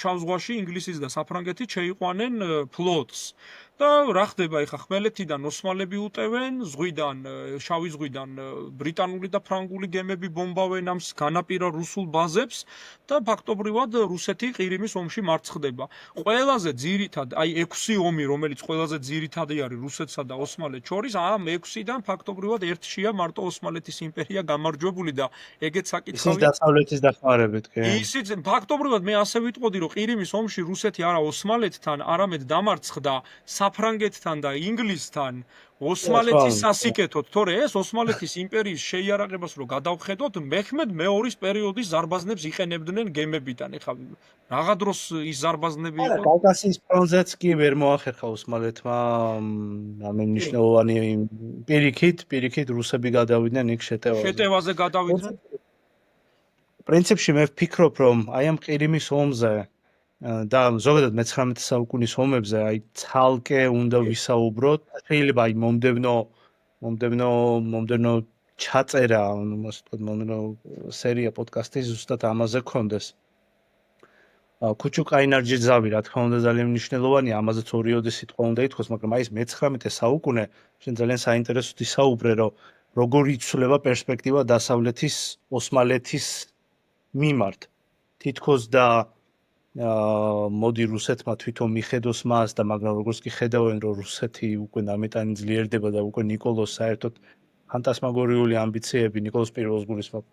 შავ ზღვაში ინგლისის და საფრანგეთის შეიყვანენ ფლოტს და რა ხდება ეხა ხმელეთიდან ოსმალები უტევენ ზღვიდან შავი ზღვიდან ბრიტანული და ფრანგული გემები ბომბავენ ამ განაპირა რუსულ ბაზებს და ფაქტობრივად რუსეთი ყირიმის ომში მარცხდება ყველაზე ძირითად აი 6 ომი რომელიც ყველაზე ძირითადი არის რუსეთსა და ოსმალეთს შორის ამ 6-დან ფაქტობრივად ერთშია მარტო ოსმალეთის იმპერია გამარჯვებული და ეგეც საკითხავია ისიც დასავლეთის დახმარებით კი ისიც ფაქტობრივად მე ასე ვიტყოდი რომ ყირიმის ომში რუსეთი არა ოსმალეთთან არამედ დამარცხდა საფრანგეთთან და ინგლისთან ოსმალეთის სასიკეთოდ, თორე ეს ოსმალეთის იმპერიის შეიარაღებას რო გადავხედოთ, მეჰმედ მეორის პერიოდის ზარბაზნებს იყენებდნენ გემებიდან. ეხლა რაღა დროს ის ზარბაზნები იყო? კავკასიის ფრონტზეც კი ვერ მოახერხა ოსმალეთმა ამ მნიშვნელოვანი პირიქით რუსები გადავიდნენ იქ შეტევაზე გადავიდნენ. პრინციპში მე ვფიქრობ, რომ აი ამ ყირიმის ომზე და ზოგადად მე-19 საუკუნის ომებზე აი ცალკე უნდა ვისაუბროთ. შეიძლება აი მომდევნო ჩაწერა, ანუ ასე ვთქვათ, მომდევნო სერია პოდკასტის ზუსტად ამაზე გქონდეს. ქუჩუკაინარჯი ზავი, რა თქმა უნდა, ძალიან მნიშვნელოვანია, ამაზეც 2-3 სიტყვა უნდა ითქვას, მაგრამ აი ეს მე-19 საუკუნე შენ ძალიან საინტერესოდ ისაუბრე, რომ როგორ იცვლება პერსპექტივა დასავლეთის ოსმალეთის მიმართ. თითქოს და მოდი რუსეთმა თვითონ მიხედოს მას და მაგრამ როგორც კი ხედავენ რომ რუსეთი უკვე ნამეტანი ძლიერდება და უკვე نيكოლოს საერთოდ ფანტასმაგორიული ამბიციები نيكოლოს პირველს გულისხმობ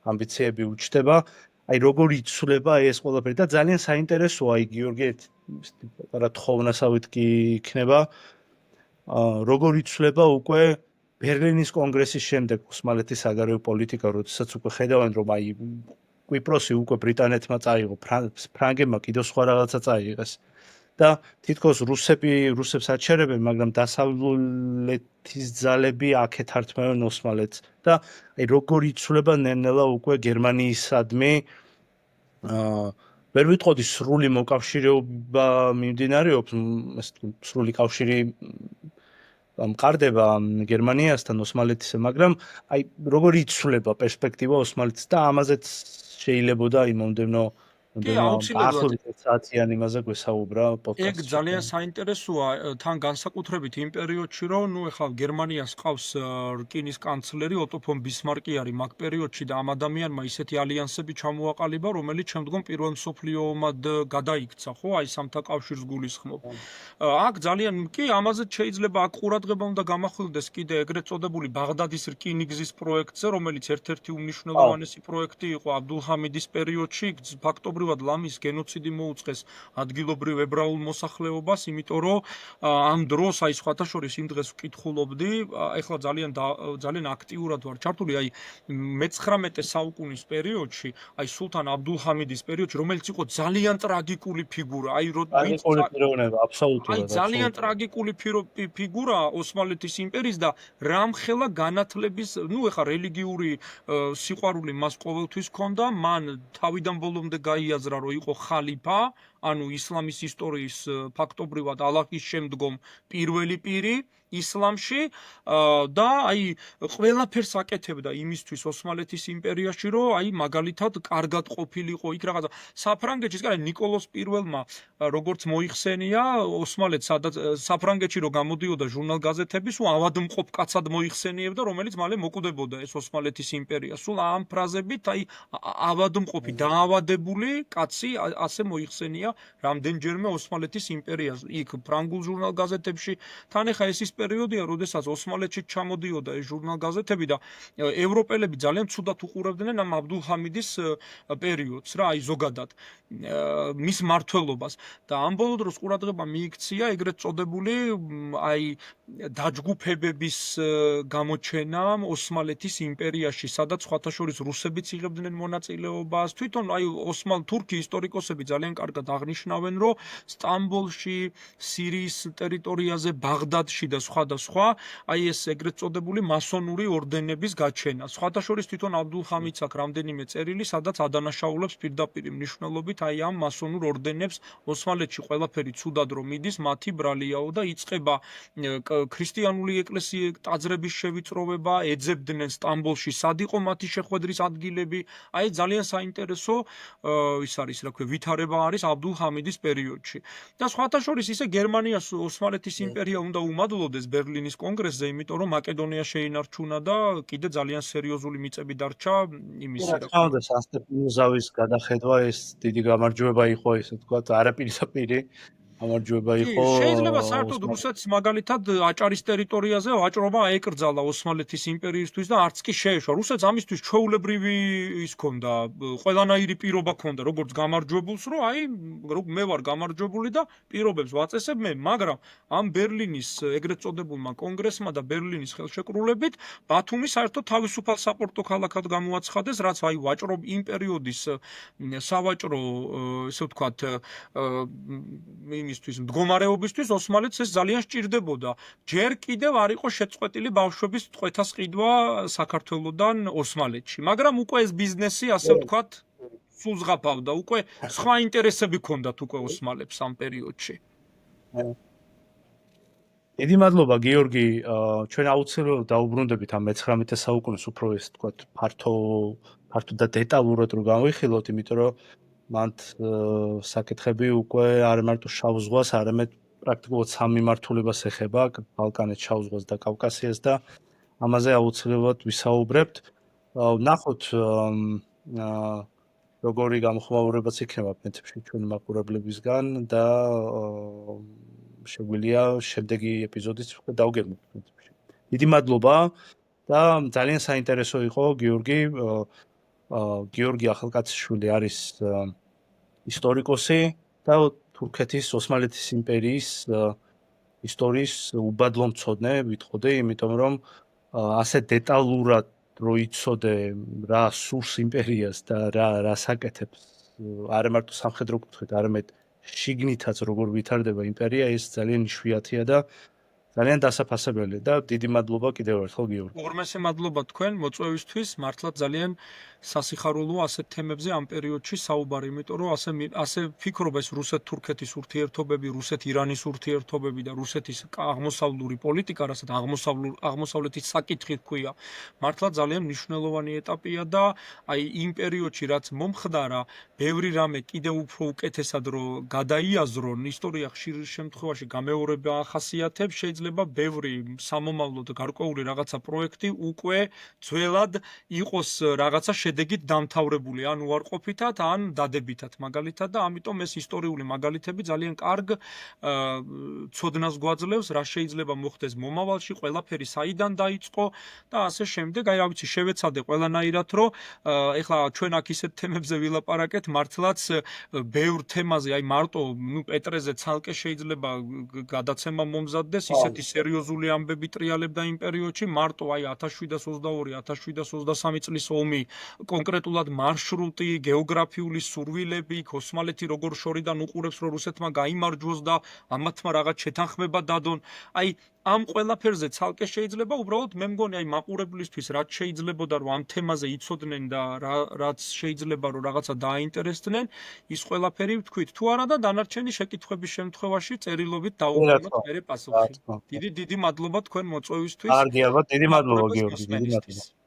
ამბიციები უჩნდება აი როგორ იცვლება ეს ყველაფერი და ძალიან საინტერესოა აი გიორგი რა თხოვნასავით კი იქნება როგორ იცვლება უკვე ბერლინის კონგრესის შემდეგ ოსმალეთის საგარეო პოლიტიკა როდესაც უკვე ხედავენ რომ აი კვიპროსი უკვე ბრიტანეთმა წაიღო, ფრანგებმა კიდევ სხვა რაღაცა წაიღეს. და თითქოს რუსებს აჩერებენ, მაგრამ დასავლეთის ძალები აქეთ ართმევენ ოსმალეთს. და აი როგორ იცვლება ნელ-ნელა უკვე გერმანიისადმი ვერ ვიტყოდი სრული მოკავშირეობა მიმდინარეობს, სრული კავშირი მყარდება გერმანიასთან ოსმალეთისე, მაგრამ აი როგორ იცვლება პერსპექტივა ოსმალეთის და ამაზეც შეიძლებოდა იმ მომდევნო საათიან იმაზე გვესაუბრა პოდკასტში. ეგ ძალიან საინტერესოა თან განსაკუთრებით იმ პერიოდში, რომ ნუ ეხლა გერმანიას ყავს რკინის კანცლერი ოტო ფონ ბისმარკი არის მაგ პერიოდში და ამ ადამიანმა ისეთი ალიანსები ჩამოაყალიბა, რომელიც შემდგომ პირველ მსოფლიო ომად გადაიქცა, ხო? აი სამთა კავშირს გულისხმობ. აქ ძალიან კი ამაზეც შეიძლება აქ ყურადღება უნდა გამახვილდეს კიდე ეგრეთ წოდებული ბაღდადის რკინიგზის პროექტზე, რომელიც ერთ-ერთი უმნიშვნელოვანესი პროექტი იყო აბდულჰამიდის პერიოდში, ფაქტობრივად ლამის გენოციდი მოუწყეს ადგილობრივ ებრაულ მოსახლეობას, იმიტომ რომ ამ დროს აი სხვათა შორის იმ დღეს ვკითხულობდი, ეხლა ძალიან აქტიურად ვარ ჩართული აი მე-19 საუკუნის პერიოდში, აი სულთან აბდულჰამიდის პერიოდში, რომელიც იყო ძალიან ტრაგიკული ფიგურა, აი აბსოლუტურად ძალიან ტრაგიკული ფიგურა ოსმალეთის იმპერიის და რამხელა განათლების, ნუ ეხლა რელიგიური სიყვარული მას ყოველთვის ჰქონდა, მან თავიდან ბოლომდე გაიაზრა რომ იყო ხალიფა, ანუ ისლამის ისტორიის ფაქტობრივად ალაჰის შემდგომ პირველი პირი ისლამში და აი ყველაფერს აკეთებდა იმისთვის ოსმალეთის იმპერიაში რომ აი მაგალითად კარგად ყოფილიყო იქ რაღაცა საფრანგეთში კაი نيكოლოს პირველმა როგორც მოიხსენია ოსმალეთს სადაც საფრანგეთში რომ გამოდიოდა ჟურნალ-გაზეთები სულ ავადმყოფ კაცად მოიხსენიებდა რომელიც მალე მოკვდებოდა ეს ოსმალეთის იმპერია სულ ამ ფრაზებით აი ავადმყოფი დაავადებული კაცი ასე მოიხსენია მიღწია რამდენჯერმე ოსმალეთის იმპერიას. იქ ფრანგულ ჟურნალ-გაზეთებში თან ეხა ეს ის პერიოდია, როდესაც ოსმალეთში ჩამოდიოდა ეს ჟურნალ-გაზეთები და ევროპელები ძალიან ცუდად უყურებდნენ ამ აბდულჰამიდის პერიოდს რა, აი ზოგადად მის მმართველობას და ამ ბოლო დროს ყურადღება მიიქცია ეგრეთ წოდებული აი დაჯგუფებების გამოჩენა ოსმალეთის იმპერიაში, სადაც სხვათა შორის რუსებიც იღებდნენ მონაწილეობას. თვითონ აი ოსმალ-თურქი ისტორიკოსები ძალიან კარგად აღნიშნავენ, რომ სტამბოლში, სირიის ტერიტორიაზე, ბაღდადში და სხვა აი ეს ეგრეთ წოდებული მასონური ორდენების გაჩენა. სხვათა შორის თვითონ აბდულჰამიდს აქვს რამდენიმე წერილი, სადაც ადანაშაულებს პირდაპირ მნიშვნელობით აი ამ მასონურ ორდენებს ოსმალეთში ყველაფერი ცუდად რომ მიდის, მათი ბრალიაო და იწყება ქრისტიანული ეკლესიის ტაძრების შევიწროვება, ეძებდნენ სტამბოლში სად იყო მათი შეხვედრის ადგილები. აი ძალიან საინტერესო ის არის, რა ქვია, ვითარება არის აბდულჰამიდის პერიოდში. და სხვათა შორის ისე გერმანიას ოსმალეთის იმპერია უნდა უმადლოდეს ბერლინის კონგრესზე, იმიტომ რომ მაკედონია შეინარჩუნა და კიდე ძალიან სერიოზული მიწები დარჩა იმისი, რა თქმა უნდა, სასტეფანოზავის გადახედვა ეს დიდი გამარჯვება იყო, ესე ვთქვათ, არაპირისაპირი გამარჯვება იყო. შეიძლება საერთოდ რუსეთს მაგალითად აჭარის ტერიტორიაზე ვაჭრობა აეკრძალა ოსმალეთის იმპერიისთვის და არც კი შეეშვა. რუსეთს ამისთვის ჩვეულებრივი ის ქონდა, ყველანაირი პირობა ქონდა, როგორც გამარჯვებულს, რომ აი მე ვარ გამარჯვებული და პირობებს ვაწესებ მე, მაგრამ ამ ბერლინის ეგრეთ წოდებულმა კონგრესმა და ბერლინის ხელშეკრულებით ბათუმი საერთოდ თავისუფალ საპორტო ქალაქად გამოაცხადეს, რაც აი ვაჭრობ იმ პერიოდის სავაჭრო, ესე ვთქვათ, იმისთვის მდგომარეობისთვის ოსმალეთს ეს ძალიან სჭირდებოდა. ჯერ კიდევ არ იყო შეწყვეტილი ბავშვების წყვეთას ყიდვა საქართველოსდან ოსმალეთში, მაგრამ უკვე ეს ბიზნესი, ასე ვთქვათ, სულ ზღაპავდა, უკვე სხვა ინტერესები ჰქონდათ უკვე ოსმალებს ამ პერიოდში. დიდი მადლობა გიორგი, ჩვენ აუცილებლად დაუბრუნდებით ამ მე-19 საუკუნეს უფრო ეს ვთქვათ, ფართო და დეტალურად რომ გავიხილოთ, იმიტომ რომ მანდ საკითხები უკვე არ მარტო შავ ზღვას, არამედ პრაქტიკულად სამ მიმართულებას ეხება, ბალკანეთს, შავ ზღვას და კავკასიას და ამაზე აუცილებლად ვისაუბრებთ. ვნახოთ როგორი გამოხმაურებაც იქნება პრინციპში ჩვენი მაყურებლებისგან და შეგვიძლია შემდეგი ეპიზოდიც დავგეგმოთ პრინციპში. დიდი მადლობა და ძალიან საინტერესო იყო გიორგი ახალკაციშვილი არის ისტორიკოსი და თურქეთის ოსმალეთის იმპერიის ისტორიის უბადლო მცოდნე ვიტყოდი, იმიტომ რომ ასე დეტალურად რო იცოდე რა სურს იმპერიას და რა საკეთებს არა მარტო სამხედრო კუთხით, არამედ შიგნითაც როგორ ვითარდება იმპერია, ეს ძალიან იშვიათია და ძალიან დასაფასებელი და დიდი მადლობა კიდევ ერთხელ გიორგი. ორმესე მადლობა თქვენ მოწვევისთვის, მართლა ძალიან სასიხარულოა ასეთ თემებზე ამ პერიოდში საუბარი, იმიტომ რომ ასე ფიქრობ ეს რუსეთ-თურქეთის ურთიერთობები, რუსეთ-ირანის ურთიერთობები და რუსეთის აღმოსავლური პოლიტიკა, რასაც აღმოსავლეთის საკითხი ჰქვია, მართლა ძალიან მნიშვნელოვანი ეტაპია და აი იმ პერიოდში რაც მომხდარა, ბევრი რამე კიდევ უფრო უკეთესად რომ გადაიაზრონ, ისტორია ხშირ შემთხვევაში გამეორება ახასიათებს, შეიძლება ბევრი სამომავლოდ გარკვეული რაღაცა პროექტი უკვე ძველად იყოს რაღაცა შედეგით დამთავრებული, ან უარყოფითად, ან დადებითად მაგალითად და ამიტომ ეს ისტორიული მაგალითები ძალიან კარგ ცოდნას გვაძლევს, რა შეიძლება მოხდეს მომავალში, ყველაფერი საიდან დაიწყო და ასე შემდეგ. აი რა ვიცი, შევეცადე ყველანაირად, რომ ეხლა ჩვენ აქ ისეთ თემებზე ვილაპარაკეთ, მართლაც ბევრ თემაზე, აი მარტო პეტრეზე ცალკე შეიძლება გადაცემა მომზადდეს, ისეთი სერიოზული ამბები ტრიალებდა იმ პერიოდში, მარტო აი 1722-1723 წლის ომი, კონკრეტულად მარშრუტი, გეოგრაფიული სურვილები, ოსმალეთი როგორ შორიდან უყურებს, რომ რუსეთმა გაიმარჯვოს და ამათმა რაღაც შეთანხმება დადონ. აი ამ ყველაფერზე ცალკე შეიძლება უბრალოდ მე მგონი აი მაყურებლისთვის რაც შეიძლებოდა რომ ამ თემაზე იცოდნენ და რაც შეიძლება რომ რაღაცა დააინტერესდნენ, ის ყველაფერი ვთქვით თუ არა და დანარჩენი შეკითხვების შემთხვევაში წერილობით დავუყენოთ მერე პასუხი. დიდი მადლობა თქვენ მოწვევისთვის. კარგი, ალბათ დიდი მადლობა გიორგი, დიდი მადლობა.